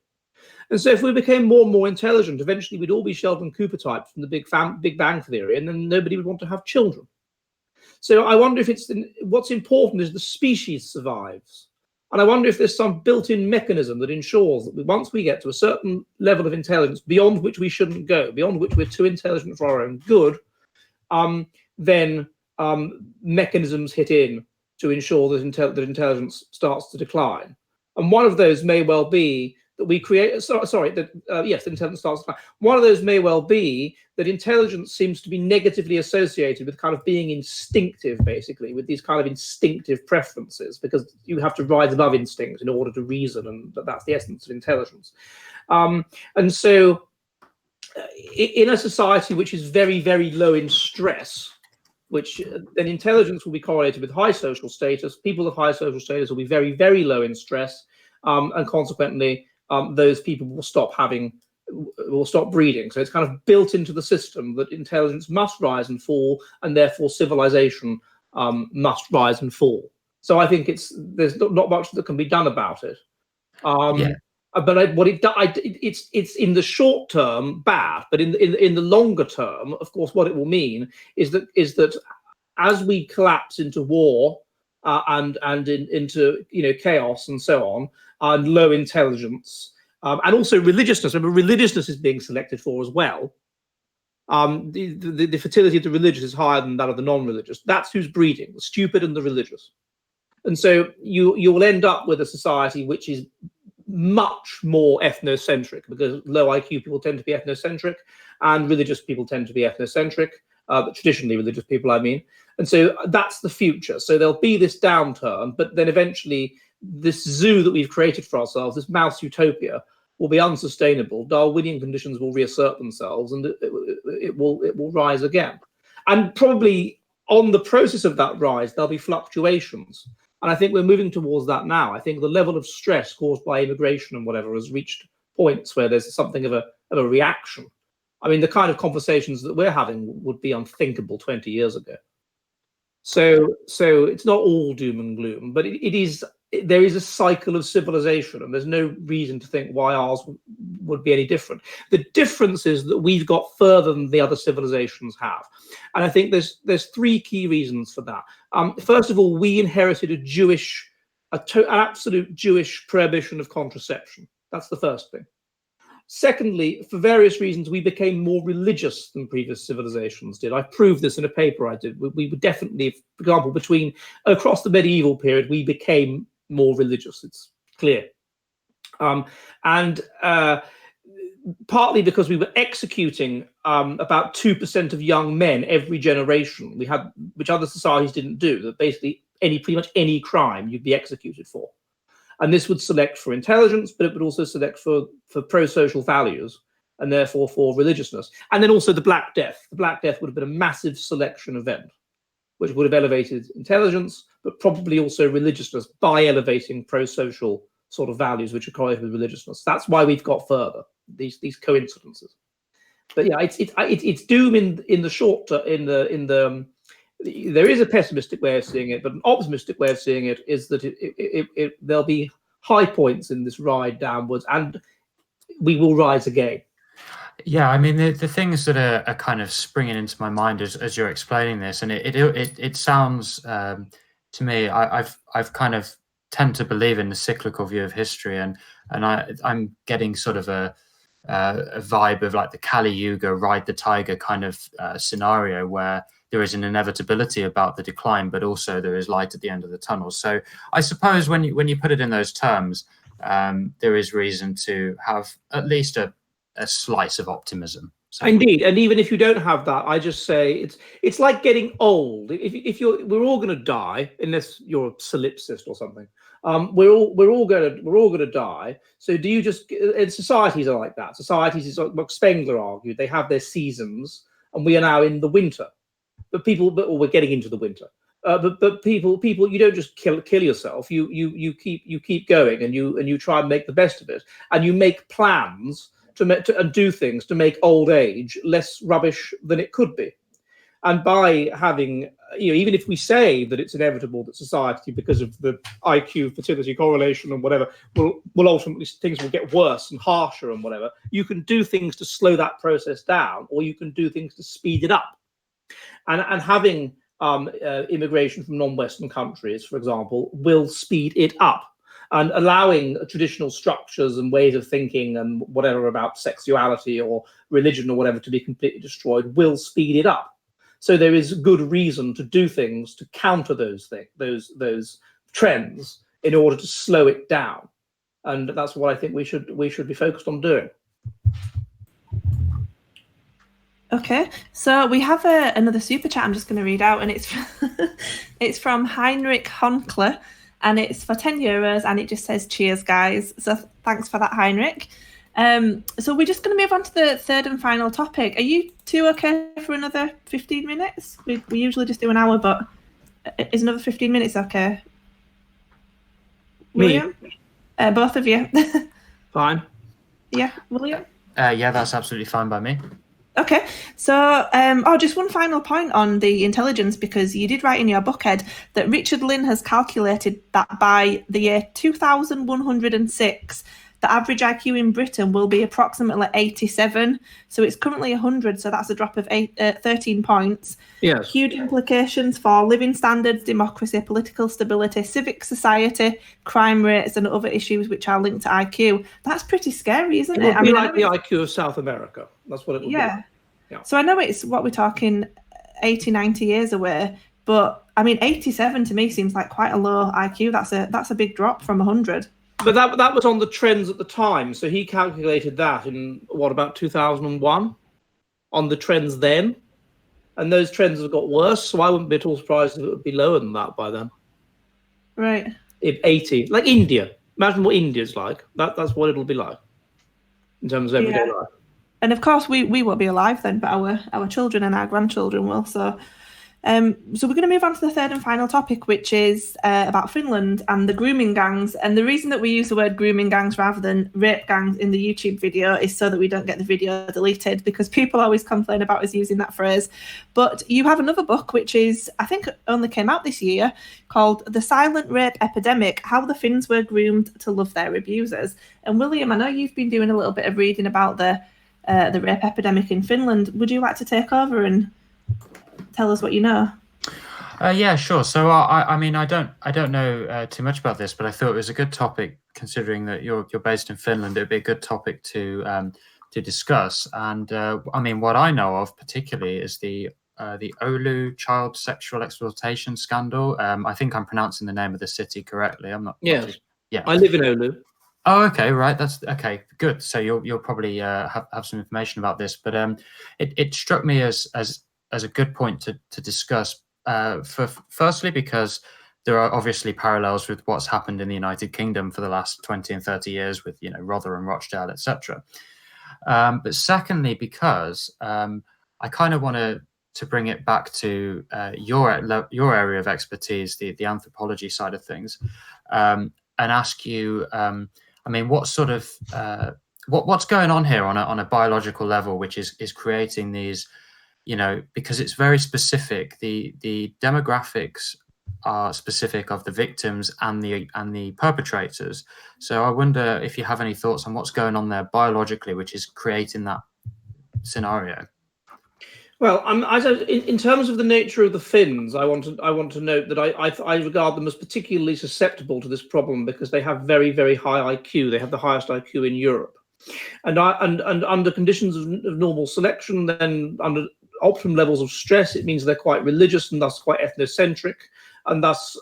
And so if we became more and more intelligent, eventually we'd all be Sheldon Cooper types from the Big Bang Theory, and then nobody would want to have children. So I wonder if what's important is the species survives. And I wonder if there's some built-in mechanism that ensures that once we get to a certain level of intelligence beyond which we shouldn't go, beyond which we're too intelligent for our own good, then mechanisms hit in to ensure that intelligence starts to decline. And one of those may well be that we create, yes, intelligence starts to decline. One of those may well be that intelligence seems to be negatively associated with kind of being instinctive, basically, with these kind of instinctive preferences, because you have to rise above instinct in order to reason, and that's the essence of intelligence. And so in a society which is very, very low in stress, which then intelligence will be correlated with high social status, people of high social status will be very, very low in stress, and consequently, those people will stop breeding. So it's kind of built into the system that intelligence must rise and fall, and therefore civilization must rise and fall. So I think there's not much that can be done about it. But it's in the short term bad, but in the longer term, of course, what it will mean is that as we collapse into war and into chaos and so on, and low intelligence, and also religiousness. Remember, religiousness is being selected for as well. The fertility of the religious is higher than that of the non-religious. That's who's breeding, the stupid and the religious. And so you will end up with a society which is much more ethnocentric, because low IQ people tend to be ethnocentric and religious people tend to be ethnocentric, traditionally religious people, I mean. And so that's the future. So there'll be this downturn, but then eventually this zoo that we've created for ourselves, this mouse utopia, will be unsustainable. Darwinian conditions will reassert themselves, and it will rise again. And probably on the process of that rise, there'll be fluctuations. And I think we're moving towards that now. I think the level of stress caused by immigration and whatever has reached points where there's something of a reaction. I mean, the kind of conversations that we're having would be unthinkable 20 years ago. So it's not all doom and gloom, but there is a cycle of civilization, and there's no reason to think why ours would be any different. The difference is that we've got further than the other civilizations have. And I think there's three key reasons for that. First of all, we inherited an absolute Jewish prohibition of contraception. That's the first thing. Secondly, for various reasons, we became more religious than previous civilizations did. I proved this in a paper I did. We were definitely, for example, across the medieval period, we became more religious. It's clear. And partly because we were executing about 2% of young men every generation, which other societies didn't do, that basically pretty much any crime you'd be executed for. And this would select for intelligence, but it would also select for pro-social values, and therefore for religiousness. And then also the Black Death. The Black Death would have been a massive selection event, which would have elevated intelligence, but probably also religiousness by elevating pro-social sort of values which are correlated with religiousness. That's why we've got further these coincidences. But yeah, it's doom in the short term. There is a pessimistic way of seeing it, but an optimistic way of seeing it is that there'll be high points in this ride downwards, and we will rise again. Yeah, I mean, the things that are kind of springing into my mind as you're explaining this, and it sounds to me, I've kind of tend to believe in the cyclical view of history, and I'm getting sort of a vibe of like the Kali Yuga, ride the tiger kind of scenario, where there is an inevitability about the decline, but also there is light at the end of the tunnel. So I suppose when you put it in those terms, there is reason to have at least a slice of optimism. So. Indeed, and even if you don't have that, I just say it's like getting old. We're all going to die, unless you're a solipsist or something. We're all going to die. So do you just? And societies are like that. Societies is what Spengler argued. They have their seasons, and we are now in the winter. But we're getting into the winter. But people, you don't just kill yourself. You keep going, and you try and make the best of it, and you make plans and do things to make old age less rubbish than it could be. And by having, even if we say that it's inevitable that society, because of the IQ fertility correlation and whatever, will ultimately, things will get worse and harsher and whatever, you can do things to slow that process down, or you can do things to speed it up. And having immigration from non-Western countries, for example, will speed it up. And allowing traditional structures and ways of thinking and whatever about sexuality or religion or whatever to be completely destroyed will speed it up. So there is good reason to do things to counter those trends in order to slow it down. And that's what I think we should be focused on doing. Okay, so we have another super chat I'm just going to read out, and it's from Heinrich Honkler. And it's for €10, and it just says cheers, guys. So thanks for that, Heinrich. So we're just going to move on to the third and final topic. Are you two okay for another 15 minutes? We usually just do an hour, but is another 15 minutes okay? William? Both of you. Fine. Yeah, William? Yeah, that's absolutely fine by me. Okay, so just one final point on the intelligence, because you did write in your book, Ed, that Richard Lynn has calculated that by the year 2106, the average IQ in Britain will be approximately 87. So it's currently 100, so that's a drop of 13 points. Yes. Huge implications for living standards, democracy, political stability, civic society, crime rates, and other issues which are linked to IQ. That's pretty scary, isn't it? It would be like the IQ of South America. That's what it would be. Yeah. So I know it's what we're talking 80, 90 years away, but I mean, 87 to me seems like quite a low IQ. That's a big drop from 100. But that was on the trends at the time. So he calculated that in, about 2001 on the trends then. And those trends have got worse. So I wouldn't be at all surprised if it would be lower than that by then. Right. If 80, like India. Imagine what India's like. That's what it'll be like in terms of everyday life. And of course, we won't be alive then, but our children and our grandchildren will. So we're going to move on to the third and final topic, which is about Finland and the grooming gangs. And the reason that we use the word grooming gangs rather than rape gangs in the YouTube video is so that we don't get the video deleted, because people always complain about us using that phrase. But you have another book, which is, I think, only came out this year, called The Silent Rape Epidemic: How the Finns Were Groomed to Love Their Abusers. And William, I know you've been doing a little bit of reading about the rape epidemic in Finland. Would you like to take over and tell us what you know? Yeah, sure. So I mean, I don't know too much about this, but I thought it was a good topic, considering that you're based in Finland. It'd be a good topic to discuss. And I mean, what I know of particularly is the Oulu child sexual exploitation scandal. I think I'm pronouncing the name of the city correctly. I'm not. Yes. Yeah. I live in Oulu. Oh, okay, right. That's okay. Good. So you'll probably have some information about this, but it struck me as a good point to discuss. Firstly, because there are obviously parallels with what's happened in the United Kingdom for the last 20 and 30 years with Rotherham, Rochdale, etc. But secondly, because I kind of want to to bring it back to your area of expertise, the anthropology side of things, and ask you, I mean, what sort of what's going on here on a biological level, which is creating these, because it's very specific. The demographics are specific of the victims and the perpetrators. So I wonder if you have any thoughts on what's going on there biologically, which is creating that scenario. Well, in terms of the nature of the Finns, I want to note that I regard them as particularly susceptible to this problem because they have very, very high IQ. They have the highest IQ in Europe, and under conditions of normal selection, then under optimum levels of stress, it means they're quite religious and thus quite ethnocentric, and thus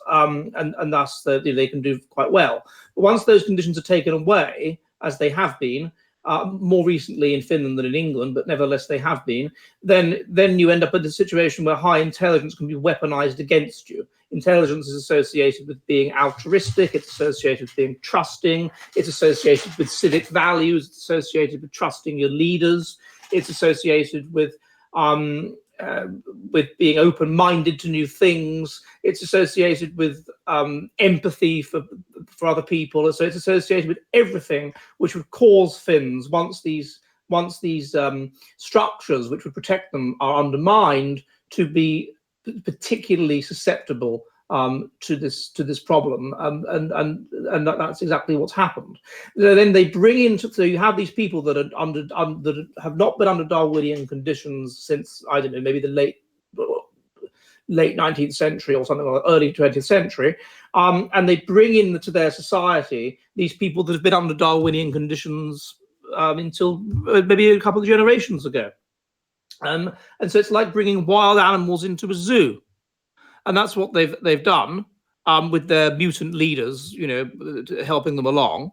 they can do quite well. But once those conditions are taken away, as they have been. More recently in Finland than in England, but nevertheless they have been, then you end up in a situation where high intelligence can be weaponized against you. Intelligence is associated with being altruistic, it's associated with being trusting, it's associated with civic values, it's associated with trusting your leaders, it's associated with being open-minded to new things, it's associated with empathy for other people, so it's associated with everything which would cause Finns, once these structures which would protect them are undermined, to be particularly susceptible to this problem, and that's exactly what's happened. So then they bring in, so you have these people that are that have not been under Darwinian conditions since, I don't know, maybe the late 19th century or something, or early 20th century, and they bring into their society these people that have been under Darwinian conditions until maybe a couple of generations ago, and so it's like bringing wild animals into a zoo. And that's what they've done with their mutant leaders, helping them along.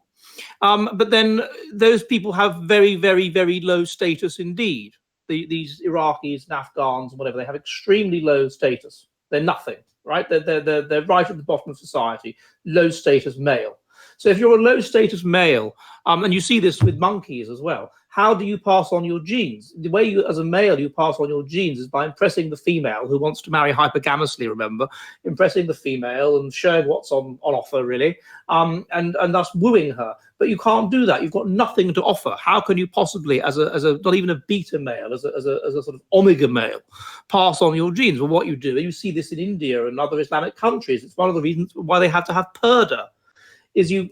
But then those people have very, very, very low status indeed. These Iraqis and Afghans and whatever, they have extremely low status. They're nothing, right? They're right at the bottom of society, low status male. So if you're a low status male, and you see this with monkeys as well, how do you pass on your genes? The way you, as a male, you pass on your genes is by impressing the female who wants to marry hypergamously, remember, impressing the female and showing what's on offer, really, and thus wooing her. But you can't do that. You've got nothing to offer. How can you possibly, as a not even a beta male, as a sort of omega male, pass on your genes? Well, what you do, and you see this in India and other Islamic countries, it's one of the reasons why they have to have purdah, is you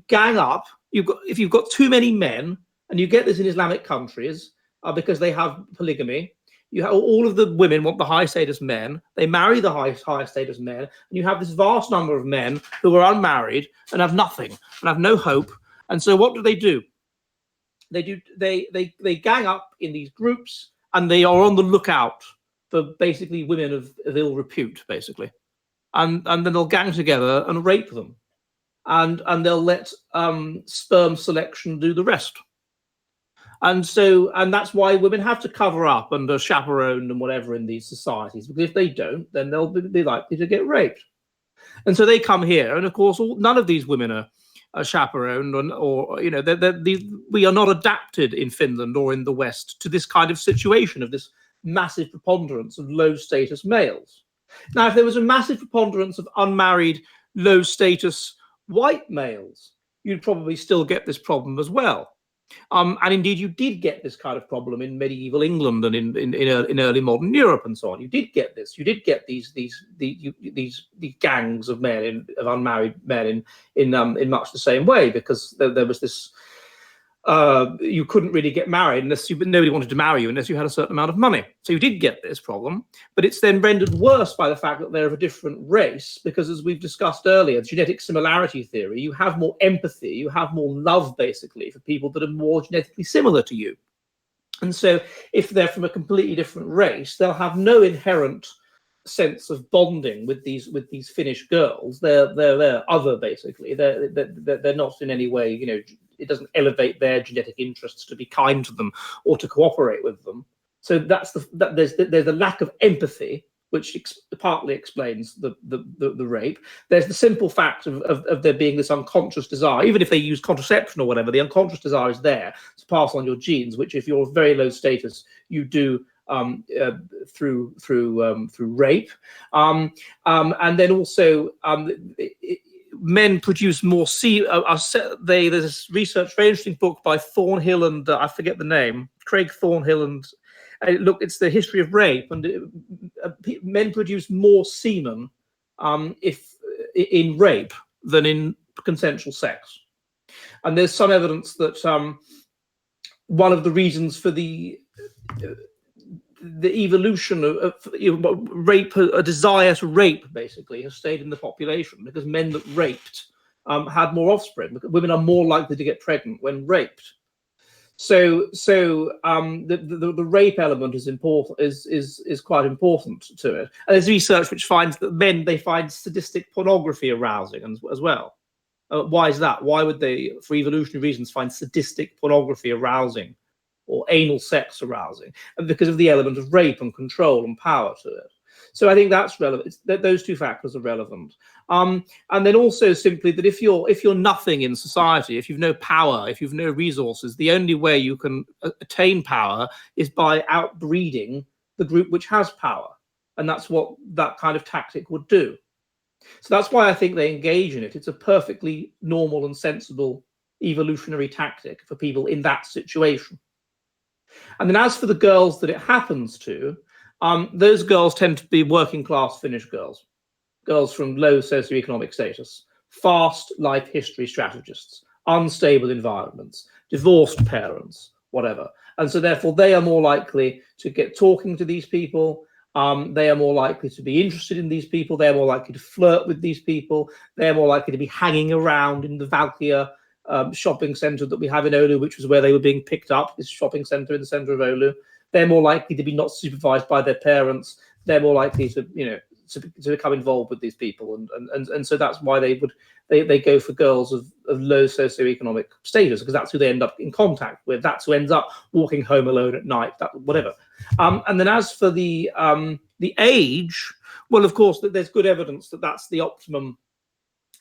gang up. If you've got too many men, and you get this in Islamic countries because they have polygamy. You have all of the women want the high status men. They marry the high status men, and you have this vast number of men who are unmarried and have nothing and have no hope. And so, what do? They gang up in these groups, and they are on the lookout for basically women of ill repute, basically, and then they'll gang together and rape them, and they'll let sperm selection do the rest. And that's why women have to cover up and are chaperoned and whatever in these societies, because if they don't, then they'll be likely to get raped. And so they come here, and of course, none of these women are chaperoned, or we are not adapted in Finland or in the West to this kind of situation of this massive preponderance of low status males. Now, if there was a massive preponderance of unmarried, low status white males, you'd probably still get this problem as well. And indeed, you did get this kind of problem in medieval England and in early modern Europe and so on. You did get this. You did get these gangs of men, of unmarried men, in much the same way, because there was this. You couldn't really get married nobody wanted to marry you unless you had a certain amount of money. So you did get this problem, but it's then rendered worse by the fact that they're of a different race, because as we've discussed earlier, genetic similarity theory, you have more empathy, you have more love basically for people that are more genetically similar to you. And so if they're from a completely different race, they'll have no inherent sense of bonding with these Finnish girls. They're other basically. They're not in any way, it doesn't elevate their genetic interests to be kind to them or to cooperate with them. So there's a lack of empathy, which partly explains the rape. There's the simple fact of there being this unconscious desire, even if they use contraception or whatever, the unconscious desire is there to pass on your genes, which if you're very low status, you do through rape, and then also men produce more there's this research, very interesting book by Thornhill and I forget the name, Craig Thornhill, and look, it's the history of rape, and men produce more semen if in rape than in consensual sex. And there's some evidence that one of the reasons for the evolution of rape, a desire to rape, basically, has stayed in the population, because men that raped had more offspring. Women are more likely to get pregnant when raped. So the rape element is important, is quite important to it. And there's research which finds that men, they find sadistic pornography arousing as well. Why is that? Why would they, for evolutionary reasons, find sadistic pornography arousing, or anal sex arousing? And because of the element of rape and control and power to it. So I think that's relevant. Those two factors are relevant. And then also simply that if you're nothing in society, if you've no power, if you've no resources, the only way you can attain power is by outbreeding the group which has power. And that's what that kind of tactic would do. So that's why I think they engage in it. It's a perfectly normal and sensible evolutionary tactic for people in that situation. And then as for the girls that it happens to, those girls tend to be working class Finnish girls from low socioeconomic status, fast life history strategists, unstable environments, divorced parents, whatever. And so therefore they are more likely to get talking to these people. They are more likely to be interested in these people. They're more likely to flirt with these people. They're more likely to be hanging around in the Valkyria shopping centre that we have in Oulu, which was where they were being picked up, this shopping centre in the centre of Oulu. They're more likely to be not supervised by their parents. They're more likely to, to become involved with these people, and so that's why they go for girls of low socioeconomic status, because that's who they end up in contact with. That's who ends up walking home alone at night. Whatever. And then as for the age, well, of course, there's good evidence that that's the optimum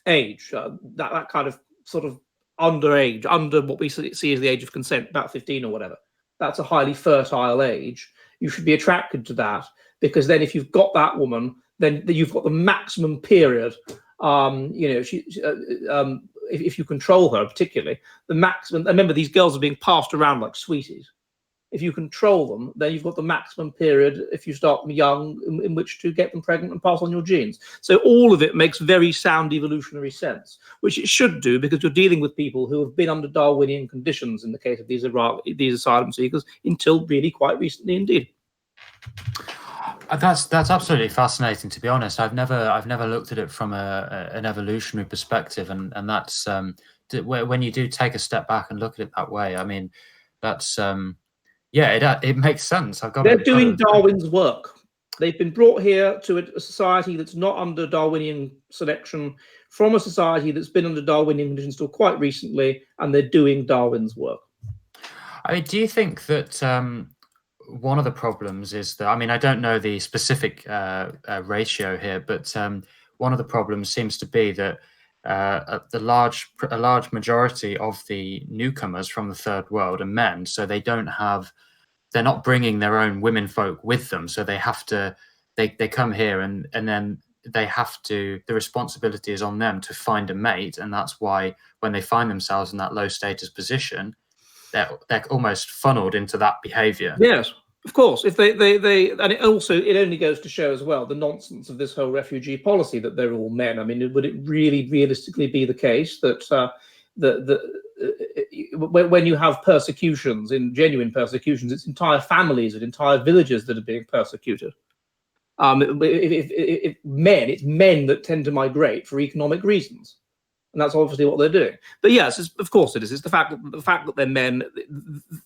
age. That kind of sort of underage, under what we see as the age of consent, about 15 or whatever. That's a highly fertile age. You should be attracted to that, because then if you've got that woman, then you've got the maximum period. If you control her, particularly the maximum. Remember, these girls are being passed around like sweeties. If you control them, then you've got the maximum period, if you start them young, in which to get them pregnant and pass on your genes. So all of it makes very sound evolutionary sense, which it should do, because you're dealing with people who have been under Darwinian conditions in the case of these asylum seekers until really quite recently indeed. That's absolutely fascinating, to be honest. I've never looked at it from an evolutionary perspective, and that's when you do take a step back and look at it that way. I mean, that's it makes sense. They're doing Darwin's work. They've been brought here to a society that's not under Darwinian selection, from a society that's been under Darwinian conditions till quite recently, and they're doing Darwin's work. I mean, do you think that one of the problems is that, I mean, I don't know the specific ratio here, but one of the problems seems to be that a large majority of the newcomers from the third world are men, so they're not bringing their own women folk with them, so they come here and then they have to, the responsibility is on them to find a mate, and that's why when they find themselves in that low status position, they're almost funneled into that behavior. Yes, of course. If they and it only goes to show as well the nonsense of this whole refugee policy, that they're all men. I mean, would it really realistically be the case that when you have persecutions, in genuine persecutions, it's entire families and entire villages that are being persecuted? If it's men that tend to migrate for economic reasons. And that's obviously what they're doing. But yes, of course it is. It's the fact that they're men,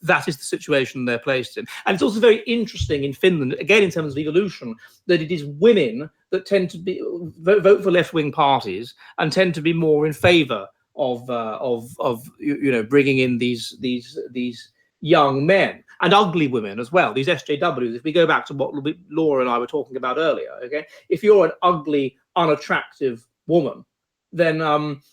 that is the situation they're placed in. And it's also very interesting in Finland, again in terms of evolution, that it is women that tend to vote for left-wing parties and tend to be more in favour of bringing in these young men, and ugly women as well. These SJWs. If we go back to what Laura and I were talking about earlier, okay, if you're an ugly, unattractive woman, then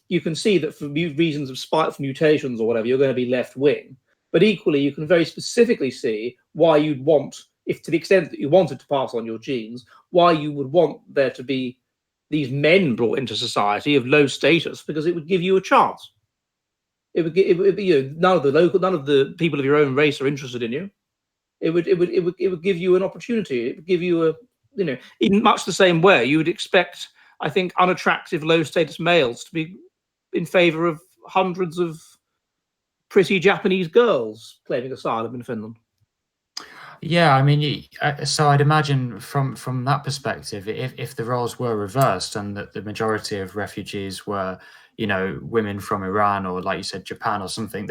you can see that for reasons of spiteful mutations or whatever, you're going to be left-wing. But equally, you can very specifically see why you'd want, if to the extent that you wanted to pass on your genes, why you would want there to be these men brought into society of low status, because it would give you a chance. It would be, none of the people of your own race are interested in you. It would give you an opportunity. It would give you in much the same way you would expect, I think, unattractive, low status males to be in favor of hundreds of pretty Japanese girls claiming asylum in Finland. Yeah, I mean, so I'd imagine from that perspective, if the roles were reversed and that the majority of refugees were, women from Iran or, like you said, Japan or something,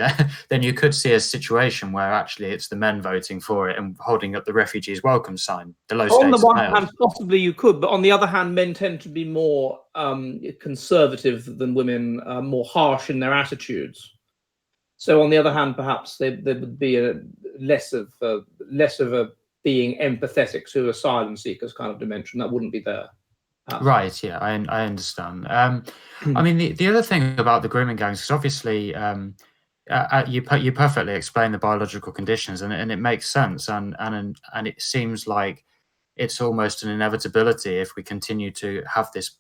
then you could see a situation where actually it's the men voting for it and holding up the refugees welcome sign. The low on the status one males. hand, possibly you could, but on the other hand, men tend to be more conservative than women, more harsh in their attitudes. So on the other hand, perhaps there would be less of a being empathetic to asylum seekers kind of dimension that wouldn't be there. Right. Yeah, I understand. I mean, the other thing about the grooming gangs is obviously you perfectly explain the biological conditions, and it makes sense, and it seems like it's almost an inevitability if we continue to have this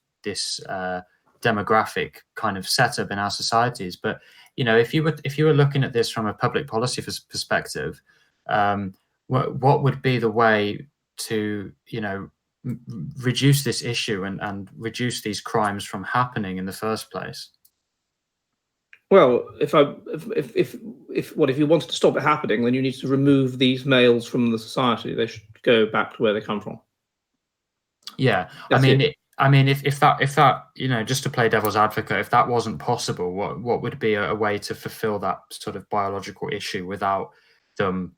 demographic kind of setup in our societies. But if you were looking at this from a public policy perspective, what would be the way to reduce this issue and reduce these crimes from happening in the first place? Well, if you wanted to stop it happening, then you need to remove these males from the society. They should go back to where they come from. Yeah, I mean, if that just to play devil's advocate, if that wasn't possible, what would be a way to fulfill that sort of biological issue without them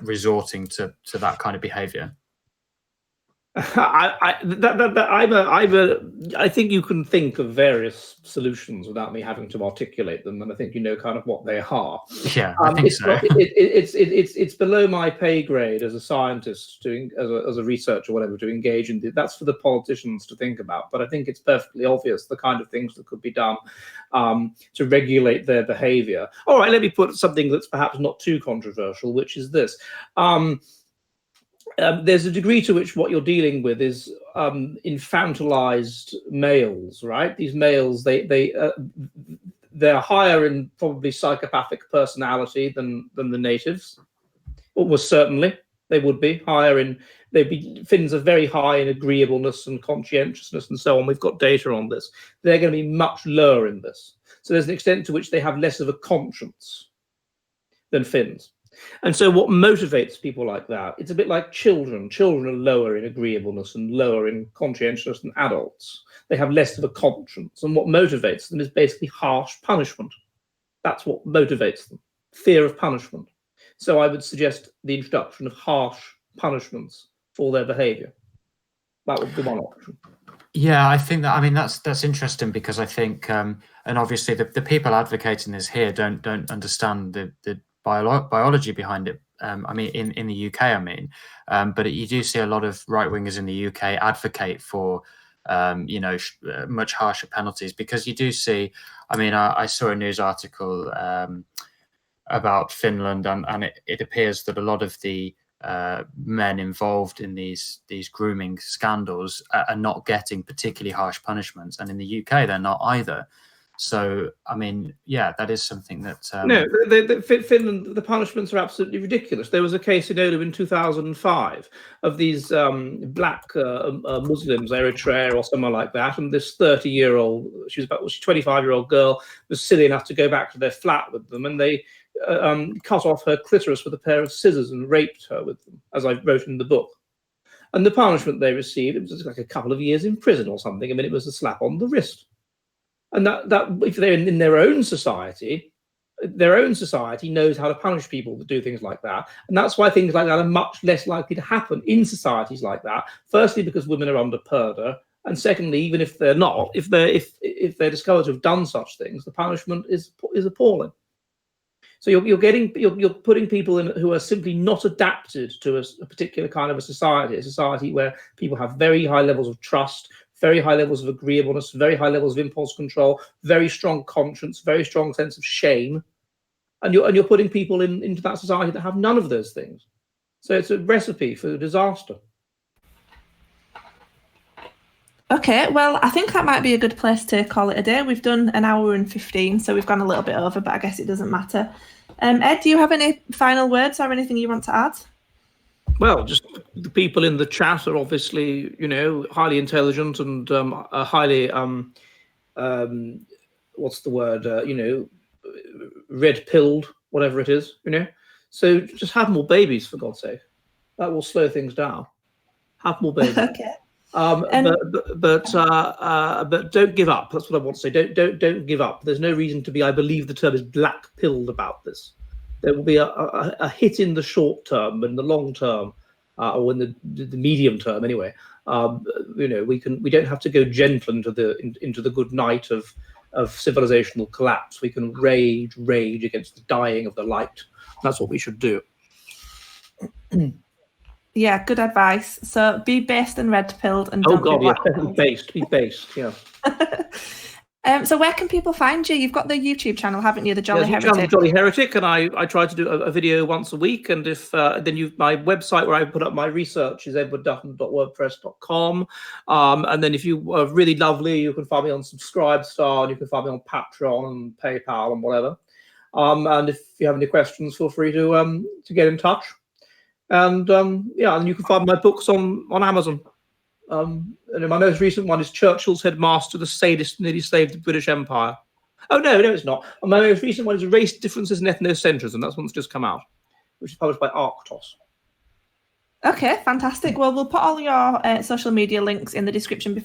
resorting to that kind of behavior? I think you can think of various solutions without me having to articulate them, and I think kind of what they are. Yeah, I think so. It's below my pay grade as a scientist, as a researcher, whatever, to engage in. That's for the politicians to think about. But I think it's perfectly obvious the kind of things that could be done to regulate their behaviour. All right, let me put something that's perhaps not too controversial, which is this. There's a degree to which what you're dealing with is infantilized males, right? These males, they're higher in probably psychopathic personality than the natives. Almost certainly, they would be higher in. Finns are very high in agreeableness and conscientiousness and so on. We've got data on this. They're going to be much lower in this. So there's an extent to which they have less of a conscience than Finns. And so what motivates people like that, it's a bit like children. Children are lower in agreeableness and lower in conscientiousness than adults. They have less of a conscience. And what motivates them is basically harsh punishment. That's what motivates them, fear of punishment. So I would suggest the introduction of harsh punishments for their behavior. That would be one option. Yeah, I think that's interesting, because I think, and obviously the people advocating this here don't understand the biology behind it. I mean, in the UK, but you do see a lot of right wingers in the UK advocate for, much harsher penalties, because you do see. I mean, I saw a news article about Finland, and it appears that a lot of the men involved in these grooming scandals are not getting particularly harsh punishments, and in the UK they're not either. So, I mean, yeah, that is something that... No, Finland, the punishments are absolutely ridiculous. There was a case in Oulu in 2005 of these black Muslims, Eritrea or somewhere like that, and this 30-year-old, she was 25-year-old girl, was silly enough to go back to their flat with them, and they cut off her clitoris with a pair of scissors and raped her with them, as I wrote in the book. And the punishment they received, it was like a couple of years in prison or something. I mean, it was a slap on the wrist. And that if they're in their own society knows how to punish people that do things like that. And that's why things like that are much less likely to happen in societies like that. Firstly, because women are under purdah. And secondly, even if they're not, if they're discovered to have done such things, the punishment is appalling. So you're putting people in who are simply not adapted to a particular kind of a society where people have very high levels of trust, very high levels of agreeableness, very high levels of impulse control, very strong conscience, very strong sense of shame, and you're putting people into that society that have none of those things. So it's a recipe for disaster. Okay, well, I think that might be a good place to call it a day. We've done an hour and 15, so we've gone a little bit over, but I guess it doesn't matter. Ed, do you have any final words or anything you want to add? Well, just the people in the chat are obviously, highly intelligent and highly, what's the word, red-pilled, whatever it is, So just have more babies, for God's sake. That will slow things down. Have more babies. Okay. But don't give up. That's what I want to say. Don't give up. There's no reason to be. I believe the term is black-pilled about this. There will be a hit in the short term, but in the long term, or in the medium term, anyway. We don't have to go gentle into the good night of civilizational collapse. We can rage against the dying of the light. That's what we should do. Yeah, good advice. So be based and red-pilled, and be based. Be based. Yeah. So where can people find you? You've got the YouTube channel, haven't you? The Jolly Heretic. Jolly Heretic, and I try to do a video once a week. And if my website where I put up my research is edwarddutton.wordpress.com. And then if you are really lovely, you can find me on Subscribestar, and you can find me on Patreon and PayPal and whatever. And if you have any questions, feel free to get in touch. And and you can find my books on Amazon. And my most recent one is Churchill's Headmaster, the sadist who nearly saved the British Empire. Oh, no, it's not. And my most recent one is Race Differences and Ethnocentrism. That's one that's just come out, which is published by Arctos. Okay, fantastic. Well, we'll put all your social media links in the description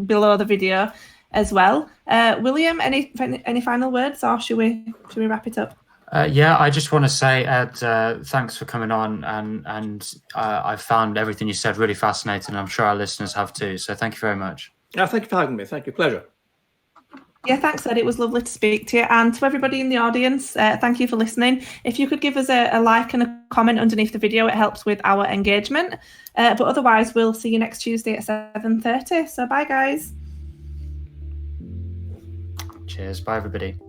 below the video as well. William, any final words, or should we wrap it up? I just want to say, Ed, thanks for coming on, and I found everything you said really fascinating, and I'm sure our listeners have too. So thank you very much. Yeah, thank you for having me. Thank you. Pleasure. Yeah, thanks, Ed. It was lovely to speak to you. And to everybody in the audience, thank you for listening. If you could give us a like and a comment underneath the video, it helps with our engagement. But otherwise, we'll see you next Tuesday at 7:30. So bye, guys. Cheers. Bye, everybody.